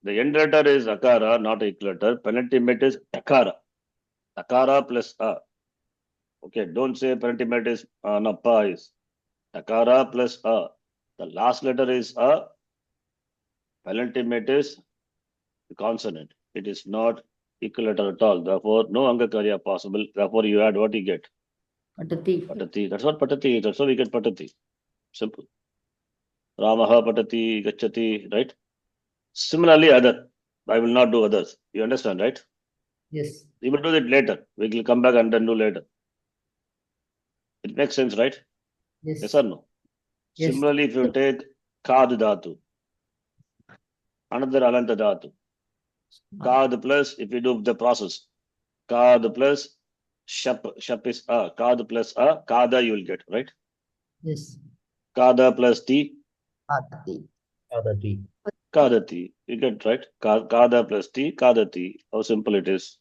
The end letter is Akara, not ik letter. Penultimate is Akara. Akara plus A. Okay, don't say penultimate is Pa is. Akara plus A. The last letter is A. Penultimate is the consonant. It is not equal letter at all. Therefore, no Angakarya possible. Therefore, you add what you get. Patati. Patati. That's what Patati is. That's how we get Patati. Simple. Ramaha Patati Gachati, right? Similarly, other. I will not do others. You understand, right? Yes. We will do it later. We will come back and then do later. It makes sense, right? Yes. Yes or no? Yes. Similarly, if you take Kad Dhatu, another Alanta Dhatu, Kad plus, if you do the process, Kad plus Shap is A, Kad plus A, Kada you will get, right? Yes. Kada plus T, Patati. Pata. Kadati. You get right? Kada plus T, Kadati. How simple it is.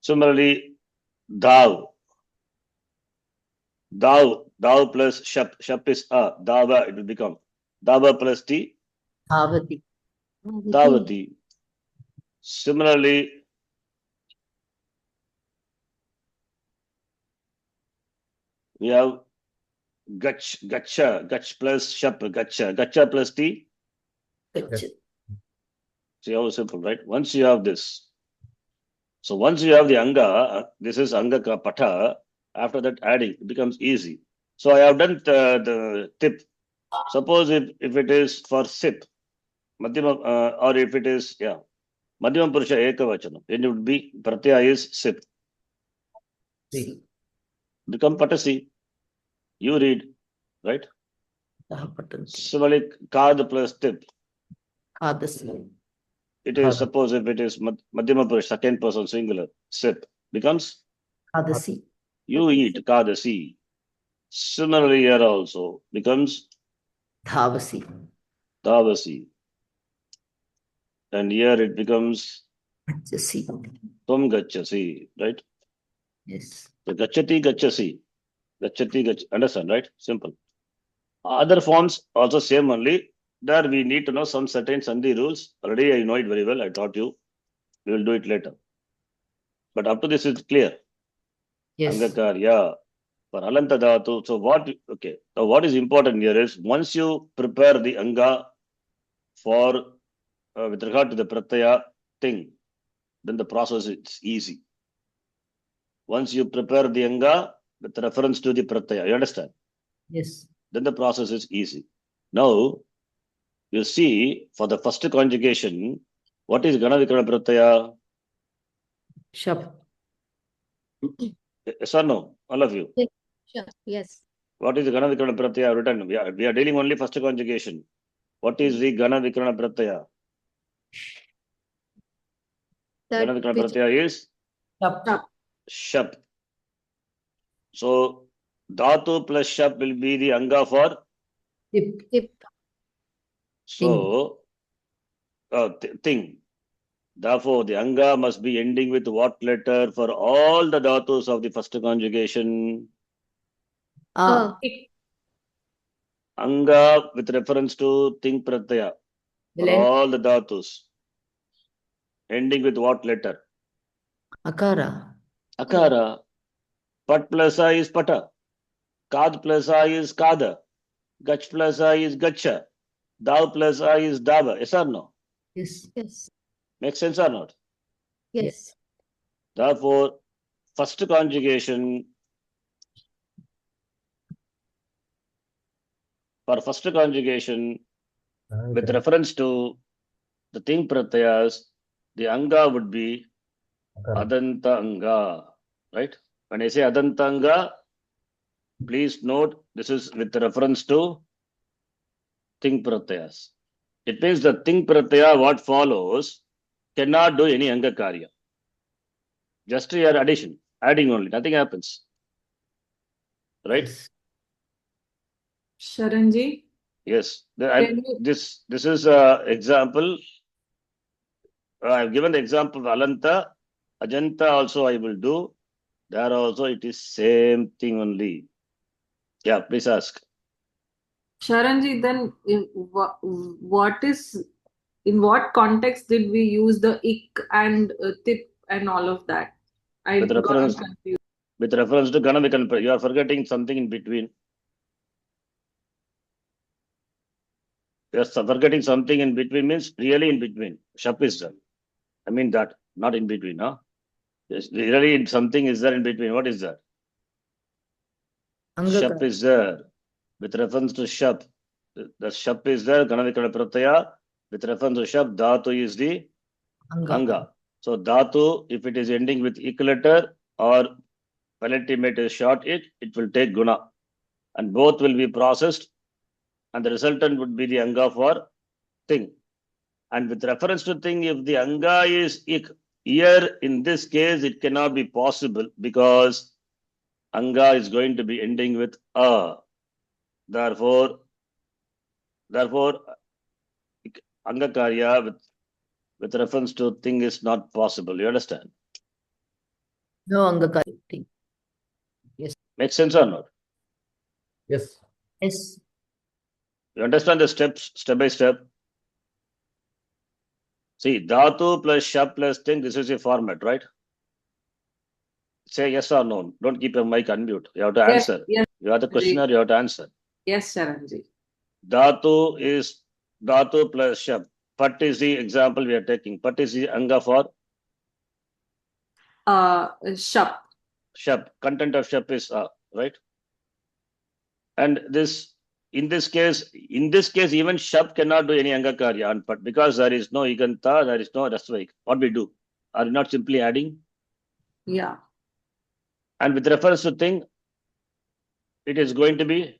Similarly, Dav. Dav plus Shap. Shap is A. Dava, it will become. Dava plus T, Avati. Davati. Similarly, we have Gach plus Shap, Gacha plus T. Gach. See how simple, right? Once you have this, so once you have the Anga, this is Anga ka Pata. After that, adding it becomes easy. So I have done the tip. Suppose if it is for sip, Madhyama, or if it is, Madhyama Purusha Ekavachanam, then it would be Pratyaya is sip. Three. Become Patasi. You read, right? Patati. Similarly, Kad plus tip. Kadasi. It is, suppose if it is Madhyama Purusha, second person singular, sip, becomes Kadasi. you eat, Kadasi. Similarly, here also becomes Dhavasi. Davasi. And here it becomes Gachasi. Tvam Gachasi, right? Yes. So Gachati Gachasi. Understand, right? Simple. Other forms also same only. There we need to know some certain Sandhi rules. Already I know it very well. I taught you. We will do it later. But up to this is clear. Yes. Angakarya. For Alanta Dhatu. So what, okay. Now what is important here is once you prepare the Anga for, with regard to the Pratyaya thing, then the process is easy. Once you prepare the Anga with reference to the Pratyaya, you understand? Yes. Then the process is easy. Now, you see, for the first conjugation, what is Gana Vikrana Pratyaya? Shap. Yes or no? All of you. Sure. Yes. What is the Gana Vikrana Pratyaya written? We are dealing only first conjugation. What is the Gana Vikrana Pratyaya? That Gana Vikrana which Pratyaya is Shap. Shap. So, Dhatu plus shap will be the anga for. Tip. Tip. So, thing. Therefore, the anga must be ending with what letter for all the dhatus of the first conjugation? Ah. Ik. Anga with reference to ting pratyaya for Will end all the dhatus. Ending with what letter? Akara. Akara. Pat plus a is pata. Kad plus a is kada. Gach plus a is gacha. Dav plus a is dava. Yes or no? Yes. Yes. Makes sense or not? Yes. Therefore, first conjugation, for first conjugation, with reference to the ting pratyayas, the anga would be Akara. adanta anga, right? When I say adanta anga, please note this is with reference to ting pratyayas. It means the ting pratyaya, what follows, cannot do any anga karya. Just your addition, adding only, nothing happens. Right? Yes. Sharanji, Yes. can you, This is example. I've given the example of Alanta. Ajanta also I will do. There also it is same thing only. Yeah, please ask. Sharanji, then what is, in what context did we use the ik and tip and all of that? I With got reference, confused. with reference to Ganavikalpa, you are forgetting something in between. You are forgetting something in between means really in between. Shap is done. I mean that, not in between, huh? Yes, really something is there in between. What is that? Anga Shap is there. With reference to Shap, the Shap is there. Ganavikala Pratyaya. With reference to Shap, Dhatu is the Anga. So Dhatu, if it is ending with ik letter or penultimate is short it will take guna. And both will be processed and the resultant would be the anga for thing. And with reference to thing, if the anga is ik, here in this case it cannot be possible because anga is going to be ending with a. Therefore, anga karya with reference to thing is not possible. You understand? No Anga karya. Makes sense or not? Yes. Yes. You understand the steps, step by step? See, dhatu plus shap plus thing, this is a format, right? Say yes or no. Don't keep your mic unmute. You have to Yes, answer. yes, You are the questioner, you have to answer. yes, Sharanji. Dhatu is dhatu plus shap. Pat is the example we are taking. Pat is the anga for Shap. shap. Content of shap is right? And this, in this case, even shap cannot do any anga karya on pat because there is no iganta, there is no rasvaik. What we do? Are we not simply adding? Yeah. And with reference to thing, it is going to be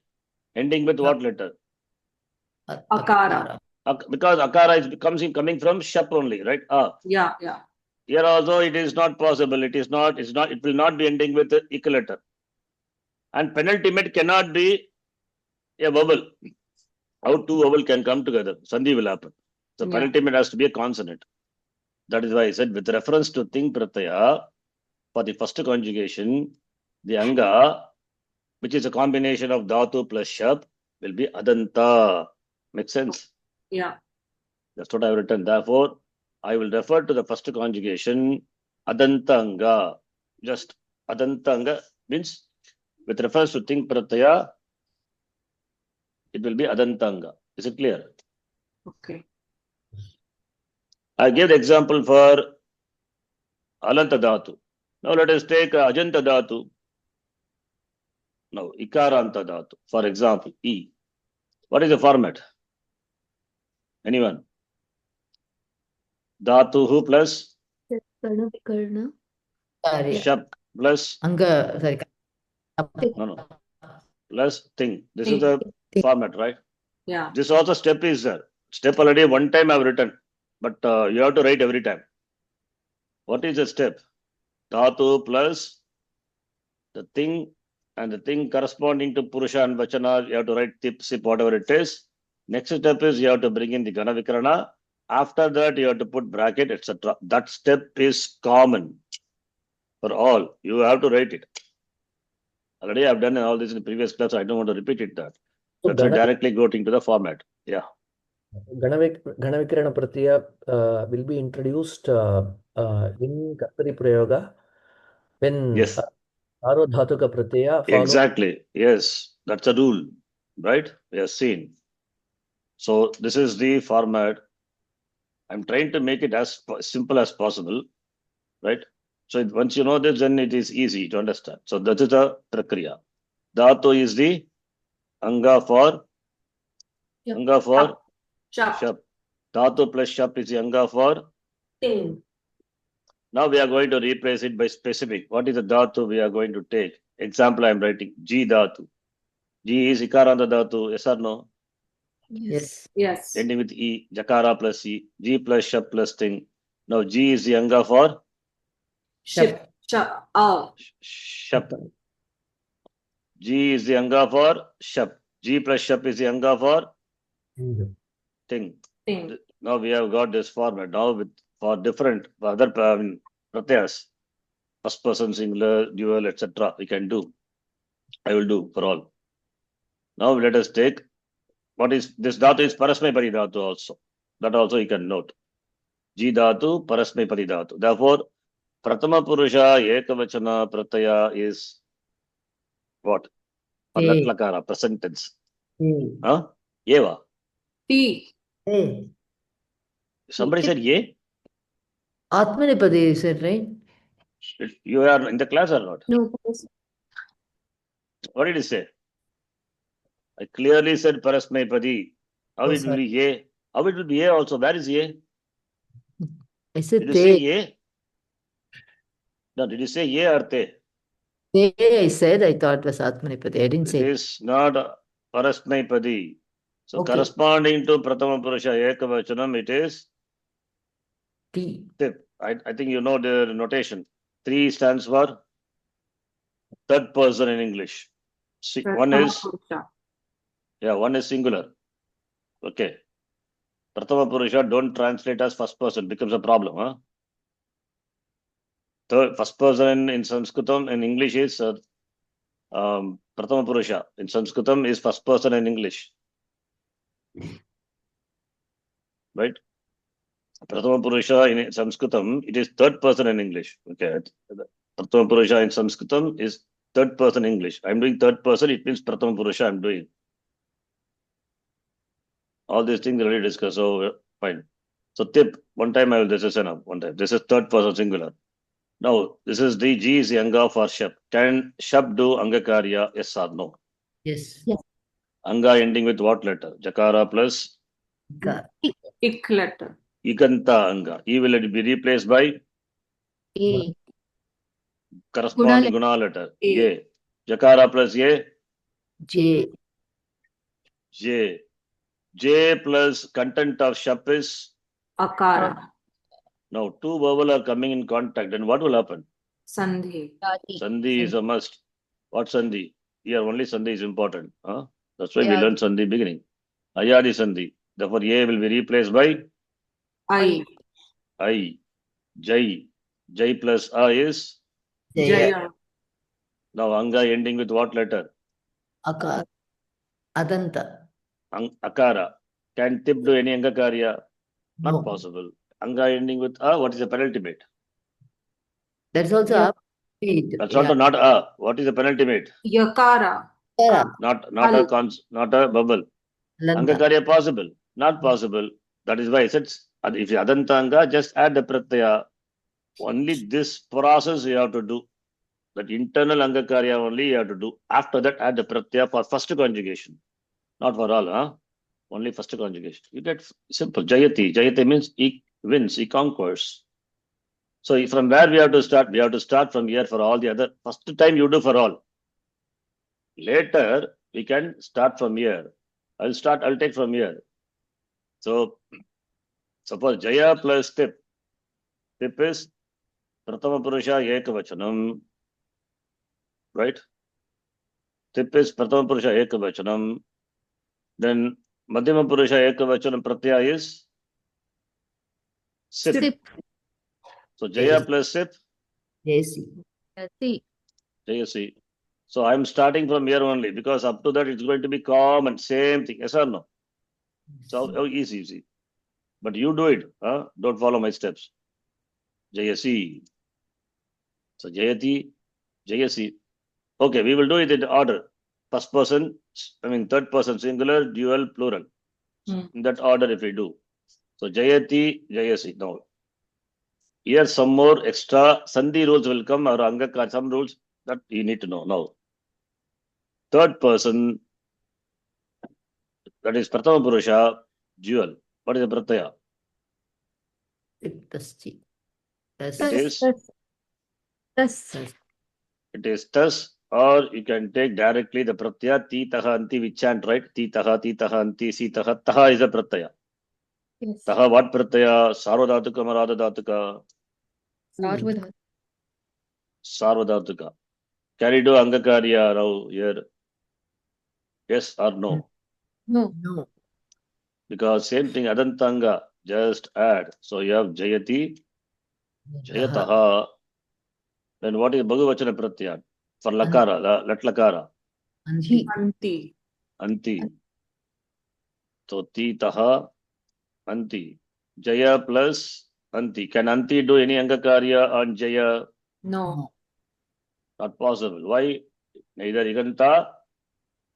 ending with what letter? Akara. Because akara is coming from shap only, right? Yeah, yeah. Here also it is not possible. It will not be ending with ik letter. And penultimate cannot be a vowel. How two vowel can come together? Sandhi will happen. So Yeah. penultimate has to be a consonant. That is why I said with reference to ting pratyaya, for the first conjugation, the anga, which is a combination of dhatu plus shap, will be adanta. Makes sense? Yeah. That's what I have written. Therefore, I will refer to the first conjugation, adantanga. Just adantanga means with reference to ting pratyaya, it will be adantanga. Is it clear? Okay. I gave the example for alanta dhatu. Now let us take ajanta dhatu. Now ikaranta dhatu. For example, E. What is the format? Anyone? Dhatu plus Karna. Karya. shap plus Anga, sorry. no plus thing. This Thing. is the format, right? Yeah. This also step is there. Step already one time I've written, but you have to write every time. What is the step? Dhatu plus the thing and the thing corresponding to Purusha and Vachana, you have to write tip, sip, whatever it is. Next step is you have to bring in the Gana Vikarana. After that, you have to put bracket, etc. That step is common for all. You have to write it. Already I've done all this in the previous class. I don't want to repeat it that. So That's why Gana, directly going to the format. Yeah. Ganavikarana Pratyaya will be introduced in Kartari Prayoga when Yes. Sarodhatuka Pratyaya follows. Exactly. Yes. That's a rule. Right? We have seen. So this is the format. I'm trying to make it as simple as possible. Right? So once you know this, then it is easy to understand. So that is the prakriya. Dhatu is the anga for Shap. shap. Dhatu plus shap is the anga for. Ting. Now we are going to replace it by specific. What is the dhatu we are going to take? Example I am writing. G dhatu. G is ikaranta dhatu. Yes or no? Yes. Yes. Ending with E. Jakara plus E. G plus shap plus ting. Now G is the anga for Ship. Shap. shap. G is the anga for shap. G plus shap is the anga for ting. Ting. Now we have got this format. Now with for different for other pratyas, first person, singular, dual, etc. We can do. I will do for all. Now let us take what is this dhatu is parasmay pari dhatu also. That also you can note. G dhatu parasmay pari dhatu. Therefore, pratama purusha ekavachana pratyaya is what? For A. latlakara, present tense. A. Huh? Eva. T. A. Somebody said ye? Atmanepadi, you said, right? You are in the class or not? No. What did you say? I clearly said parasmay padi. How Oh, it will sorry. be ye? How it will be ye also? Where is ye? I said Did you say they. ye? No, did you say ye or te? They, I said, I thought was Atmanepadi. I didn't It say. is not parasmay padi. So Okay. corresponding to pratama purusha ekavachanam, it is T. tip. I think you know the notation. 3 stands for third person in English. One is one is singular. Okay. Pratama purusha don't translate as first person, becomes a problem, huh? Third, first person in Sanskritam in English is Pratama Purusha. In Sanskritam is first person in English. Right? Pratama Purusha in Sanskritam, it is third person in English. Okay. Pratama Purusha in Sanskritam is third person English. I'm doing third person, it means Pratama Purusha I'm doing. All these things already discussed, so fine. So tip, one time I will, this is enough, one time. This is third person singular. Now, this is the G is the anga for shap. Can shap do angakarya? Yes or no? Yes. Yes. Anga ending with what letter? Jakara plus Ka. Ik letter. Ikanta anga. E will it be replaced by A. corresponding Guna guna letter. A. Ye. Jakara plus ye. J. J. J plus content of shap is. Akara. Now, two vowel are coming in contact. Then what will happen? Sandhi. Sandhi is a must. What sandhi? Here only sandhi is important. Huh? That's why we Yeah. learned sandhi beginning. Ayadi sandhi. Therefore, ye will be replaced by I. I. Jai. Jai plus A is. Jaya. Jaya. Now, anga ending with what letter? Akar. Adanta. Akara. Can tip do any angakarya? Not No. possible. Anga ending with A, what is the penultimate? That's also Yeah. up. That's Yeah. also not A. What is the penultimate? Yakara. Kara. Not Al. a bubble. Lanta. Angakarya possible. Not possible. That is why I said if you adantanga, just add the pratyaya. Only this process you have to do. That internal angakarya only you have to do. After that, add the pratyaya for first conjugation. Not for all, huh? Only first conjugation. You get simple. Jayati. Jayati means he wins, he conquers. So from where we have to start? We have to start from here for all the other. First time you do for all. Later, we can start from here. I'll take from here. So suppose Jaya plus tip. Tip is Pratama Purusha Ekavachanam. Right? Tip is Prathama Purusha Ekavachanam. Then Madhyama Purusha Ekavachanam Pratyaya is Sip. Sip. So Jaya Yes. plus Sip, JC. See. Jayasi. So I'm starting from here only because up to that it's going to be common, same thing. Yes or no? So easy. But you do it. Don't follow my steps. Jayasi. So Jayati, Jayasi. Okay, we will do it in order. First person, third person singular, dual, plural. In that order if we do. So Jayati, Jayasi. Now, here some more extra Sandhi rules will come or Angaka, some rules that you need to know now. Third person, that is Prathama Purusha, dual. What is the Pratyaya? Sip plus G. It Plus. is, Thus. it is thus, or you can take directly the Pratyaya, Ti Taha Anti, we chant, right? Ti Taha Anti, Si Taha. Taha is a Pratyaya. Yes. Taha what Pratyaya? Sarvadhatuka, Maradhatuka, Sarvadha. Sarvadhatuka. Can you do Angakarya now here? Yes or no? No. No. Because same thing, Adantanga, just add. So you have Jayati, Jayataha. Then what is Bhagavachana Pratyaya? For Lakara, let Lakara, Anti. Anti. Anti. So Ti Taha, Anti. Jaya plus Anti. Can Anti do any Angakarya on Jaya? No. Not possible. Why? Neither Iganta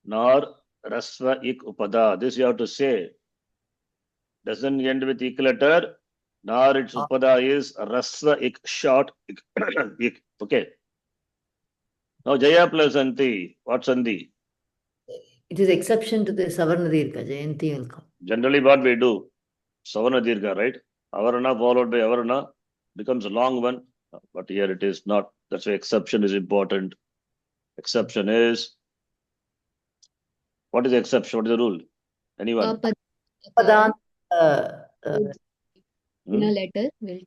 nor Rasva Ik Upada. This you have to say. Doesn't end with ik letter, nor its Upada is Rasva Ik, short Ik. Ik. Okay. Now Jaya plus Anti. What's Anti? It is exception to the Savarna Dirgha. Jayanti will come. Generally what we do, Savarna Dirgha, right? Avarana followed by Avarana becomes a long one, but here it is not. That's why exception is important. Exception is, what is the exception? What is the rule? Anyone? Upadanta. Guna letter will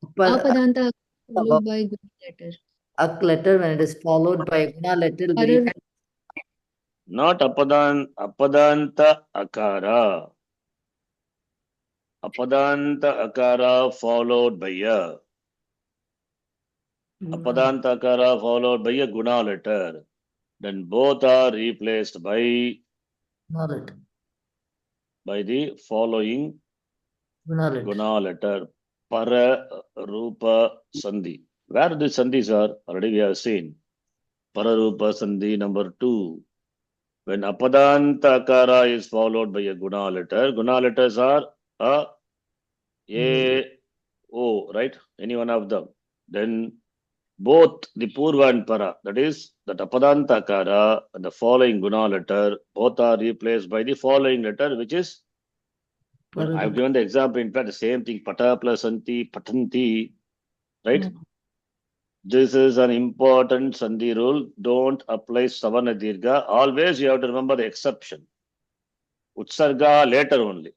Upad- Apadanta followed by guna letter. Ak letter, when it is followed by Guna letter, will be Parar- Not Apadanta Akara. Apadanta Akara followed by a. Apadanta Akara followed by a Guna letter. Then both are replaced by Guna letter. the following Guna letter. Guna letter. Para, Rupa, Sandhi. Where the Sandhis are, already we have seen. Para, Rupa, Sandhi number 2. When Apadanta Akara is followed by a Guna letters are A, O, right? Any one of them. Then both the Purva and Para, that is, that Apadanta Akara and the following Guna letter, both are replaced by the following letter, which is, well, I've given the example, in fact, the same thing, Pata plus Anti, Patanti, right? This is an important Sandhi rule. Don't apply Savarna Dirgha. Always you have to remember the exception. Utsarga later only.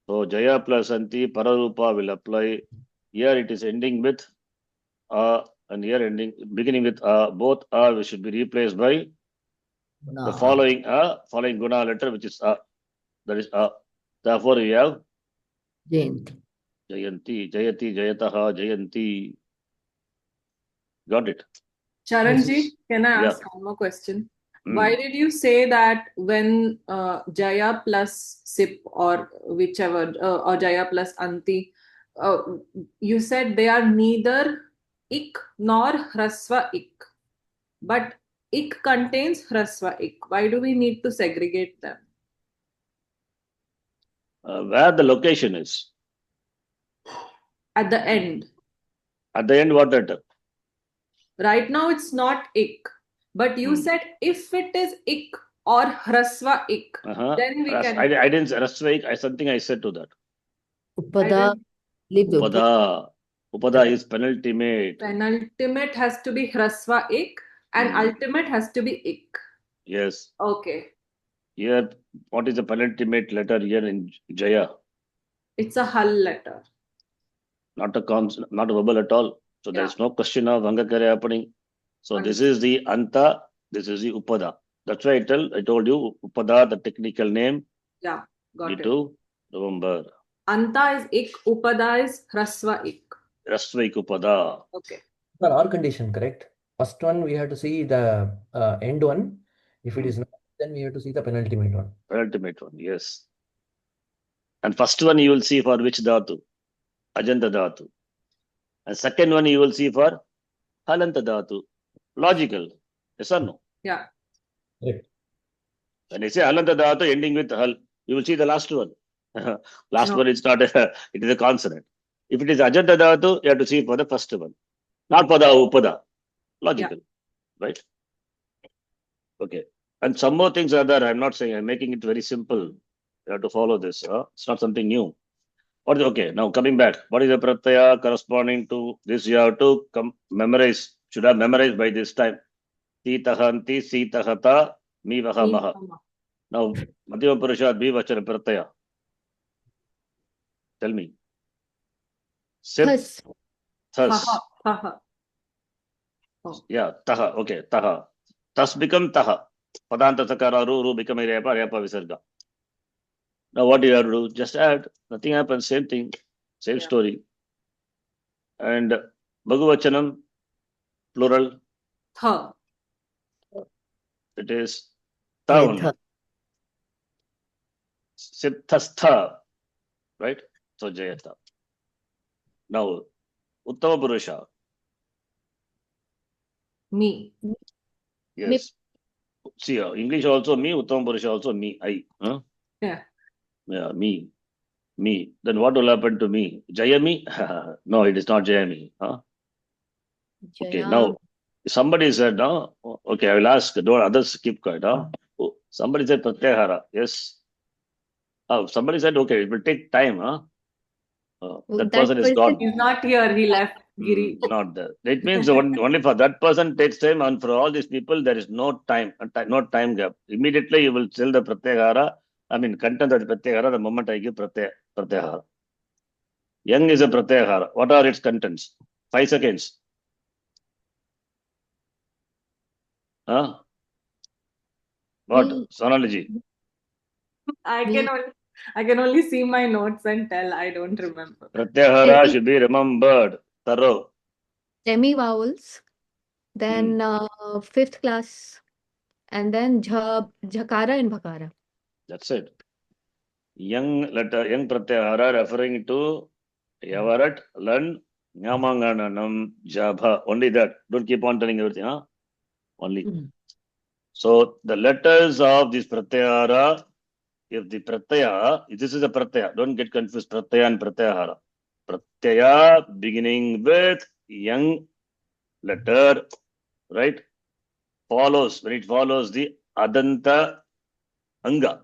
So Jaya plus Anti, Pararupa will apply. Here it is ending with and here beginning with both which should be replaced by the following Guna letter, which is that is Therefore we have Jayanti. Jayanti, Jayati, Jayataha, Jayanti. Got it? Charanji, can I Yeah. ask one more question? Why did you say that when Jaya plus Sip or whichever, or Jaya plus Anti, you said they are neither Ik nor Hrasva Ik, but Ik contains Hrasva Ik. Why do we need to segregate them? Where the location is. At the end. At the end, what letter? Right now it's not Ik, but you said if it is Ik or Hrasva Ik, then we can. I didn't say Rasva Ik, something I said to that. Upada. Upada is penultimate. Penultimate has to be Hrasva Ik and ultimate has to be Ik. Yes. Okay. Here, what is the penultimate letter here in Jaya? It's a Hal letter. Not a verbal at all. So there is no question of Angakarya happening. So this is the Anta, this is the Upada. That's why I told you Upada, the technical name, Yeah, got need it. to remember. Anta is ik, upada is hrasva ik. Rasvaik Upada. Okay. For our condition, correct? First one, we have to see the end one. If it is not, then we have to see the penultimate one. Ultimate one, yes. And first one you will see for which dhatu? Ajanta dhatu. And second one you will see for Halanta dhatu. Logical. Yes or no? Yeah. Correct. When you say Halanta dhatu ending with Hal, you will see the last one. Last No. one is not it is a consonant. If it is Ajanta dhatu, you have to see for the first one. Not for the Upada. Logical. Right? Okay. And some more things are there. I'm not saying, I'm making it very simple. You have to follow this. It's not something new. Okay, now coming back. What is the pratyaya corresponding to this? You have to memorize. Should have memorized by this time. Sitahanti, sitahata, mi vahamaha. Now, Madhyama Purusha, Dvivachana pratyaya. Tell me. Sip, Thus. thus. Taha. Taha. Yeah, taha. Okay, taha. Tas become taha. Padanta sakara, ru become a repa visarga. Now what do you have to do? Just add. Nothing happens. Same thing. Same Yeah. story. And Bhagavachanam, plural. Tha. It is Yeah, town. tha. Siddhastha. Right? So Jayata. Now, Uttama Purusha. Me. Yes. See, English also me, Uttama Purusha also me. I. Huh? Yeah. Yeah, me. Me. Then what will happen to me? Jayami? No, it is not Jayami. Huh? Okay, Jaya. now somebody said, no, okay, I will ask, don't others keep quiet. Huh? Oh, somebody said Pratyahara. Yes. Oh, somebody said, okay, it will take time. Huh? Oh, That that person is person- gone. He's not here. He left. Giri. Not there. It means only for that person takes time, and for all these people, there is no time, no time gap. Immediately you will tell the Pratyahara, I mean, content of the Pratyahara the moment I give Pratyahara. Young is a Pratyahara. What are its contents? 5 seconds. Huh? What? Me. Sonalogy. I Me. can only see my notes and tell. I don't remember. Pratyahara Semi- should be remembered. Thorough. Semi-vowels, then fifth class, and then Jhakara and Bhakara. That's it. Young letter, young Pratyahara referring to Yavarat, Lan, Nyamangananam, Jabha. Only that. Don't keep on telling everything. Huh? Only. Mm. So the letters of this Pratyahara, if the Pratyaya, this is a Pratyaya. Don't get confused. Pratyaya and Pratyahara. Pratyaya beginning with young letter, right? Follows, when it follows the Adanta Anga.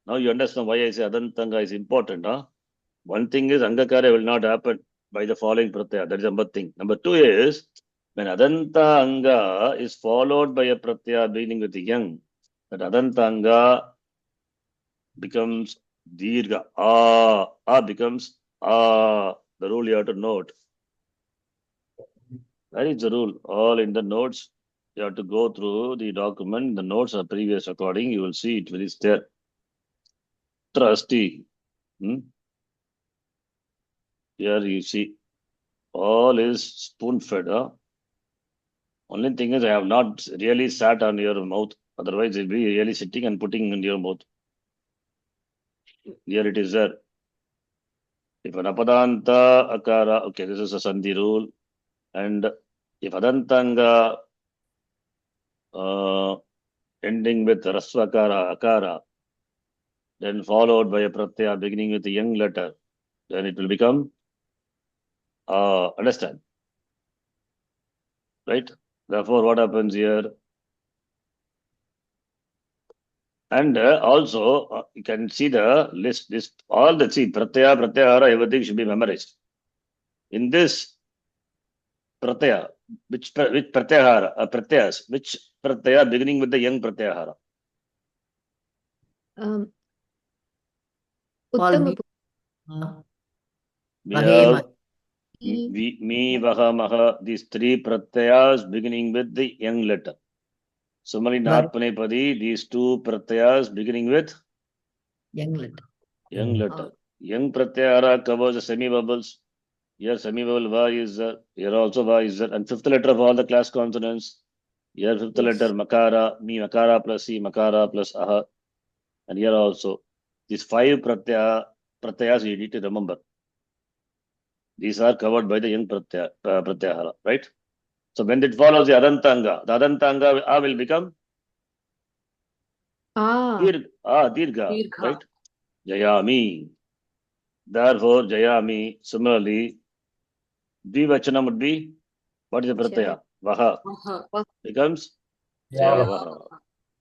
Now you understand why I say Adanta Anga is important. Huh? One thing is Angakara will not happen by the following Pratyaya. That is number thing. Number two is when Adanta Anga is followed by a Pratyaya beginning with the young, that Adanta Anga becomes Dirga. Becomes the rule you have to note. That is the rule. All in the notes. You have to go through the document. The notes are previous recording. You will see it is there. Trusty. Here you see. All is spoon fed. Huh? Only thing is I have not really sat on your mouth. Otherwise, it will be really sitting and putting in your mouth. Here it is there. If an apadanta akara, okay, this is a sandhi rule. And if adantanga ending with rasvakara, akara, then followed by a pratyaya beginning with a young letter, then it will become, understand? Right? Therefore, what happens here? And also, you can see the list, all the, see, pratyaya, pratyahara, everything should be memorized. In this pratyaya, which pratyahara, pratyayas, which pratyaya beginning with the young pratyahara? Uttama. Valmiki. We Mahema. have me, vaha, maha, these three pratyayas beginning with the young letter. Similarly, But Natpanepadi, these two pratyas beginning with young letter. young letter. Young pratyahara covers the semi-vowels. Here semi-vowel va is there. Here also va is there. And fifth letter of all the class consonants. Here fifth letter makara, mi makara plus si makara plus aha. And here also these five pratyas you need to remember. These are covered by the young pratyahara, right? So when it follows the adantanga, the adantanga a will become Ah. dirgha, Dirgha. right? Jayami. Therefore, Jayami. Similarly, Dvivachanam would be, what is the pratyaya? Vaha. Vaha. Becomes Jayavaha.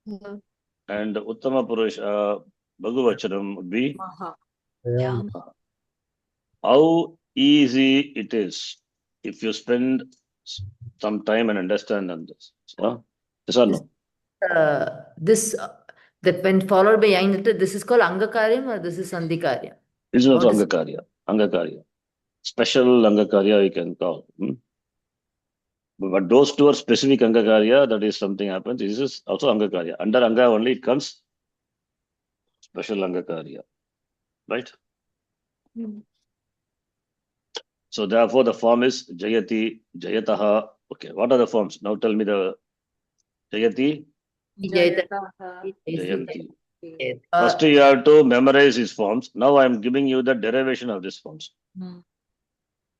Jayavaha. And Uttama Purusha, Bhagavachanam would be Maha. Jayam. how easy it is if you spend some time and understand on this. Yes or no? That when followed by young letter, this is called Angakaryam or this is Sandhikaryam? This is also What is- Angakarya. Angakarya. Special Angakarya you can call. But those two are specific Angakarya, that is something happens. This is also Angakarya. Under Anga only it comes special Angakarya. Right? So therefore the form is Jayati, Jayataha. Okay, what are the forms? Now tell me the Jayati, Jayataha. Jayanti. Jayata. First you have to memorize these forms. Now I am giving you the derivation of these forms.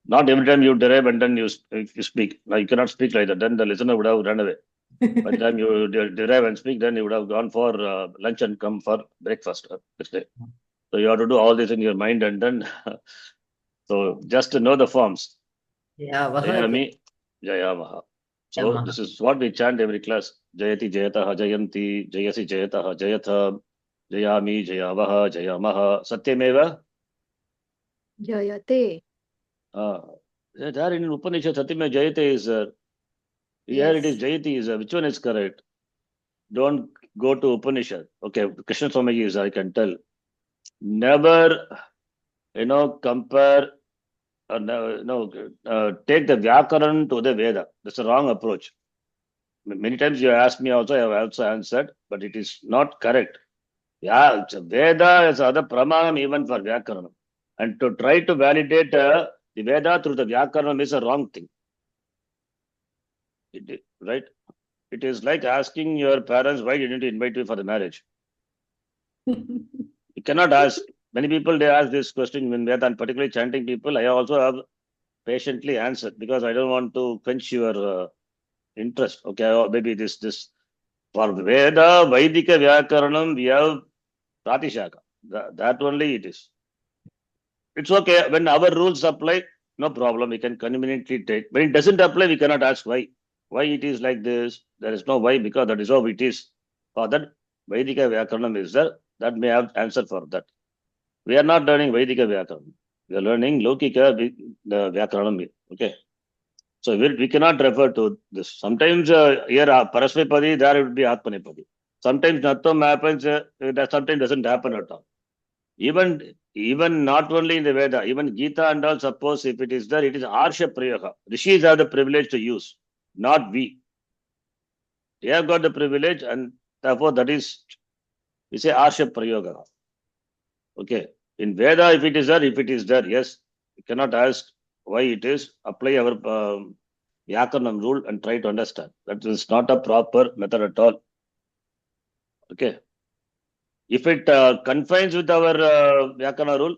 Not every time you derive and then you speak. Now you cannot speak like that. Then the listener would have run away. By the time you derive and speak, then you would have gone for lunch and come for breakfast next day. So you have to do all this in your mind and then. So just to know the forms. Jayami, Jayamaha. So Jayamaha. this is what we chant every class. Jayati, Jayataha, Jayanti, Jayasi, Jayataha, Jayatha, Jayami, Jayavaha, Jayamaha. Satyameva. Jayate. There in Upanishad, Satyameva Jayate is here it is Jayati is which one is correct? Don't go to Upanishad. Okay, Krishna Swami is, I can tell. Never, compare, take the Vyakaran to the Veda. That's a wrong approach. Many times you asked me also, I have also answered, but it is not correct. Yeah, Veda is other pramanam even for Vyakaranam. And to try to validate the Veda through the Vyakaranam is a wrong thing. Right? It is like asking your parents, why didn't you invite me for the marriage? You cannot ask. Many people, they ask this question when Veda, and particularly chanting people, I also have patiently answered because I don't want to quench your interest. Okay, or maybe this. For Veda, Vaidika Vyakaranam, we have Pratishaka. That only it is. It's okay. When our rules apply, no problem. We can conveniently take. When it doesn't apply, we cannot ask why. Why it is like this? There is no why because that is how it is. For that, Vaidika Vyakaranam is there. That may have answer for that. We are not learning Vaidika Vyakaranam. We are learning Lokika Vyakaranam. Okay. So we cannot refer to this. Sometimes here Parasmipadi, there it would be Atmanipadi. Sometimes Nattam happens, that sometimes doesn't happen at all. Even not only in the Veda, even Gita and all, suppose if it is there, it is Arsha Prayoga. Rishis have the privilege to use, not we. They have got the privilege and therefore that is, we say Arsha Prayoga. Okay. In Veda, if it is there, yes. You cannot ask why it is. Apply our Vyakaranam rule and try to understand. That is not a proper method at all. Okay. If it confines with our Vyakarana rule,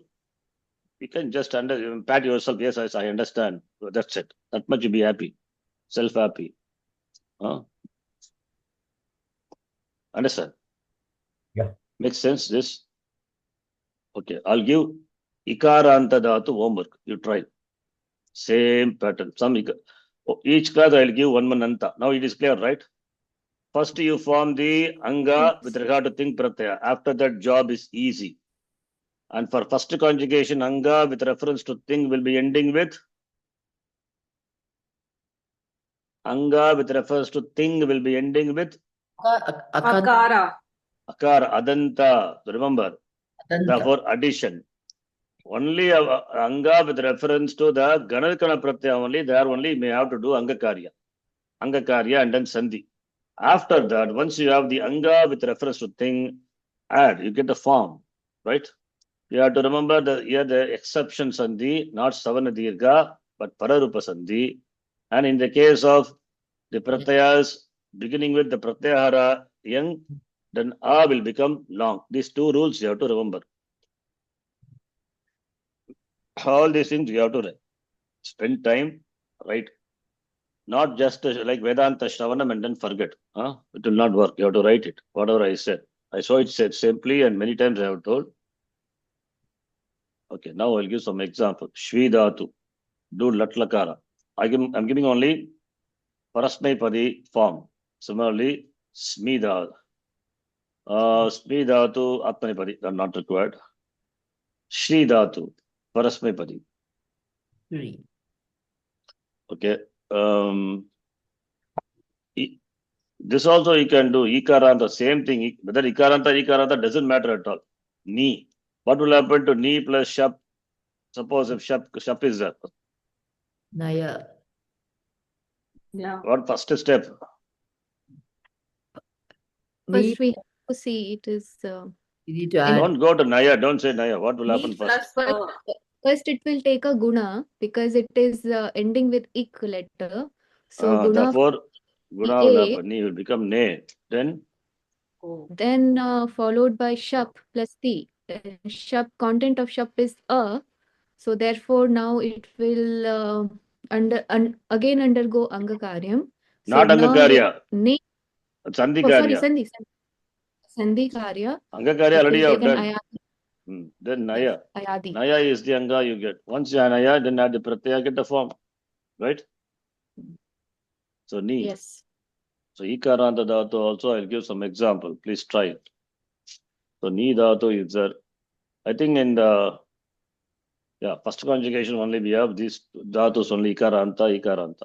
you can just pat yourself. Yes, I understand. That's it. That much you be happy. Self-happy. Understand? Yeah. Makes sense, this? Okay. I'll give Ikaranta Dhatu homework. You try. Same pattern. Each class I'll give one Anta. Now it is clear, right? First you form the Anga with regard to Ting Pratyaya. After that, job is easy. And for first conjugation, Anga with reference to Ting will be ending with Anga with reference to Ting will be ending with Akara. Akara, Adanta. Remember, therefore addition. Only Anga with reference to the Ganadkana Pratyaya only, there only may have to do Angakarya. Angakarya and then Sandhi. After that, once you have the anga with reference to thing, add, you get the form, right? You have to remember here the exception sandhi, not savana dirgha, but pararupa sandhi. And in the case of the pratyayas beginning with the pratyahara young, then a will become long. These two rules you have to remember. All these things you have to spend time, right? Not just like Vedanta Shravanam and then forget. It will not work. You have to write it, whatever I said. I saw it said simply and many times I have told. Okay, now I'll give some example. Shvidatu, do Latlakara. I'm giving only Parasmay Padi form. Similarly, Smida. Smidatu, Atmanipadi, are not required. Shridatu, Parasmay Padi. Three. Okay. This also you can do Ikaranta, same thing. Whether Ikaranta doesn't matter at all. Ni. What will happen to Ni plus Shap? Suppose if Shap is there. Naya. Yeah. What first step? Ni, First, we have to see it is. you need to add. Don't go to Naya. Don't say Naya. What will happen Ni first? plus First, it will take a guna because it is ending with ik letter. So guna Therefore, Guna will happen. Ni will become Ne. Then then followed by shap plus ti. Shap, content of shap is a. So therefore now it will again undergo angakaryam. So not now Angakarya. ne, Sandhi sorry, Karya. sandhi karya. Angakarya It already will you have take an done. Then Naya. ayadi. Naya is the Anga you get. Once you have Naya, then add the Pratyaya, get the form. Right? So Ni. Yes. So Ikaranta Dhatu also I'll give some example. Please try it. So Ni Dhatu is there. I think in the first conjugation only we have these dhatus only Ikaranta.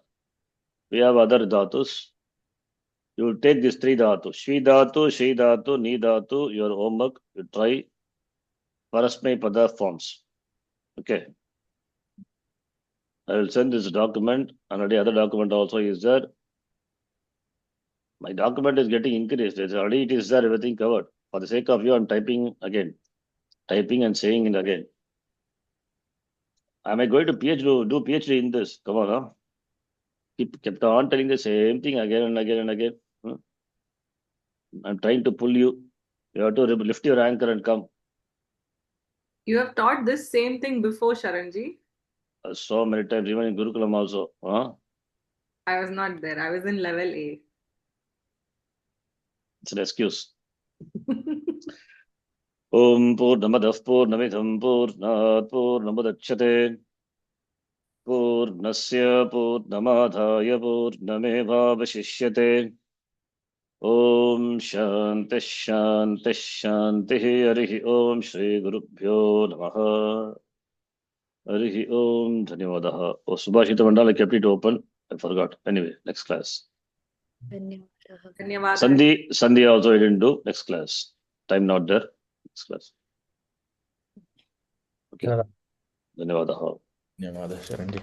We have other dhatus. You will take these three dhatus. Shvi dhatu, Shri dhatu, Ni dhatu, your homework. You try Parasmay Pada forms. Okay. I will send this document. Already other document also is there. My document is getting increased. Already it is there, everything covered. For the sake of you, I'm typing again. Typing and saying it again. Am I going to do PhD in this? Come on, huh? Kept on telling the same thing again and again and again. I'm trying to pull you. You have to lift your anchor and come. You have taught this same thing before, Sharanji. So many times, even in Gurukulam also. I was not there. I was in level A. It's an excuse. Om Purnamadah Purnamidham Purnat Purnamudachyate Purnasya Purnamadhaya Purnamevavashishyate Om Shanti Shanti Shanti Harihi Om Shri Gurubhyo Namaha Harihi Om Dhanyavadaha. Oh, Subhashita Mandala, I kept it open. I forgot. Anyway, next class. Dhanyawad. Sandhi also I didn't do. Next class. Time not there. Next class. Okay. Sure. Dhanyavadaha. ಧನ್ಯವಾದ ಶರಣ್ಜಿ.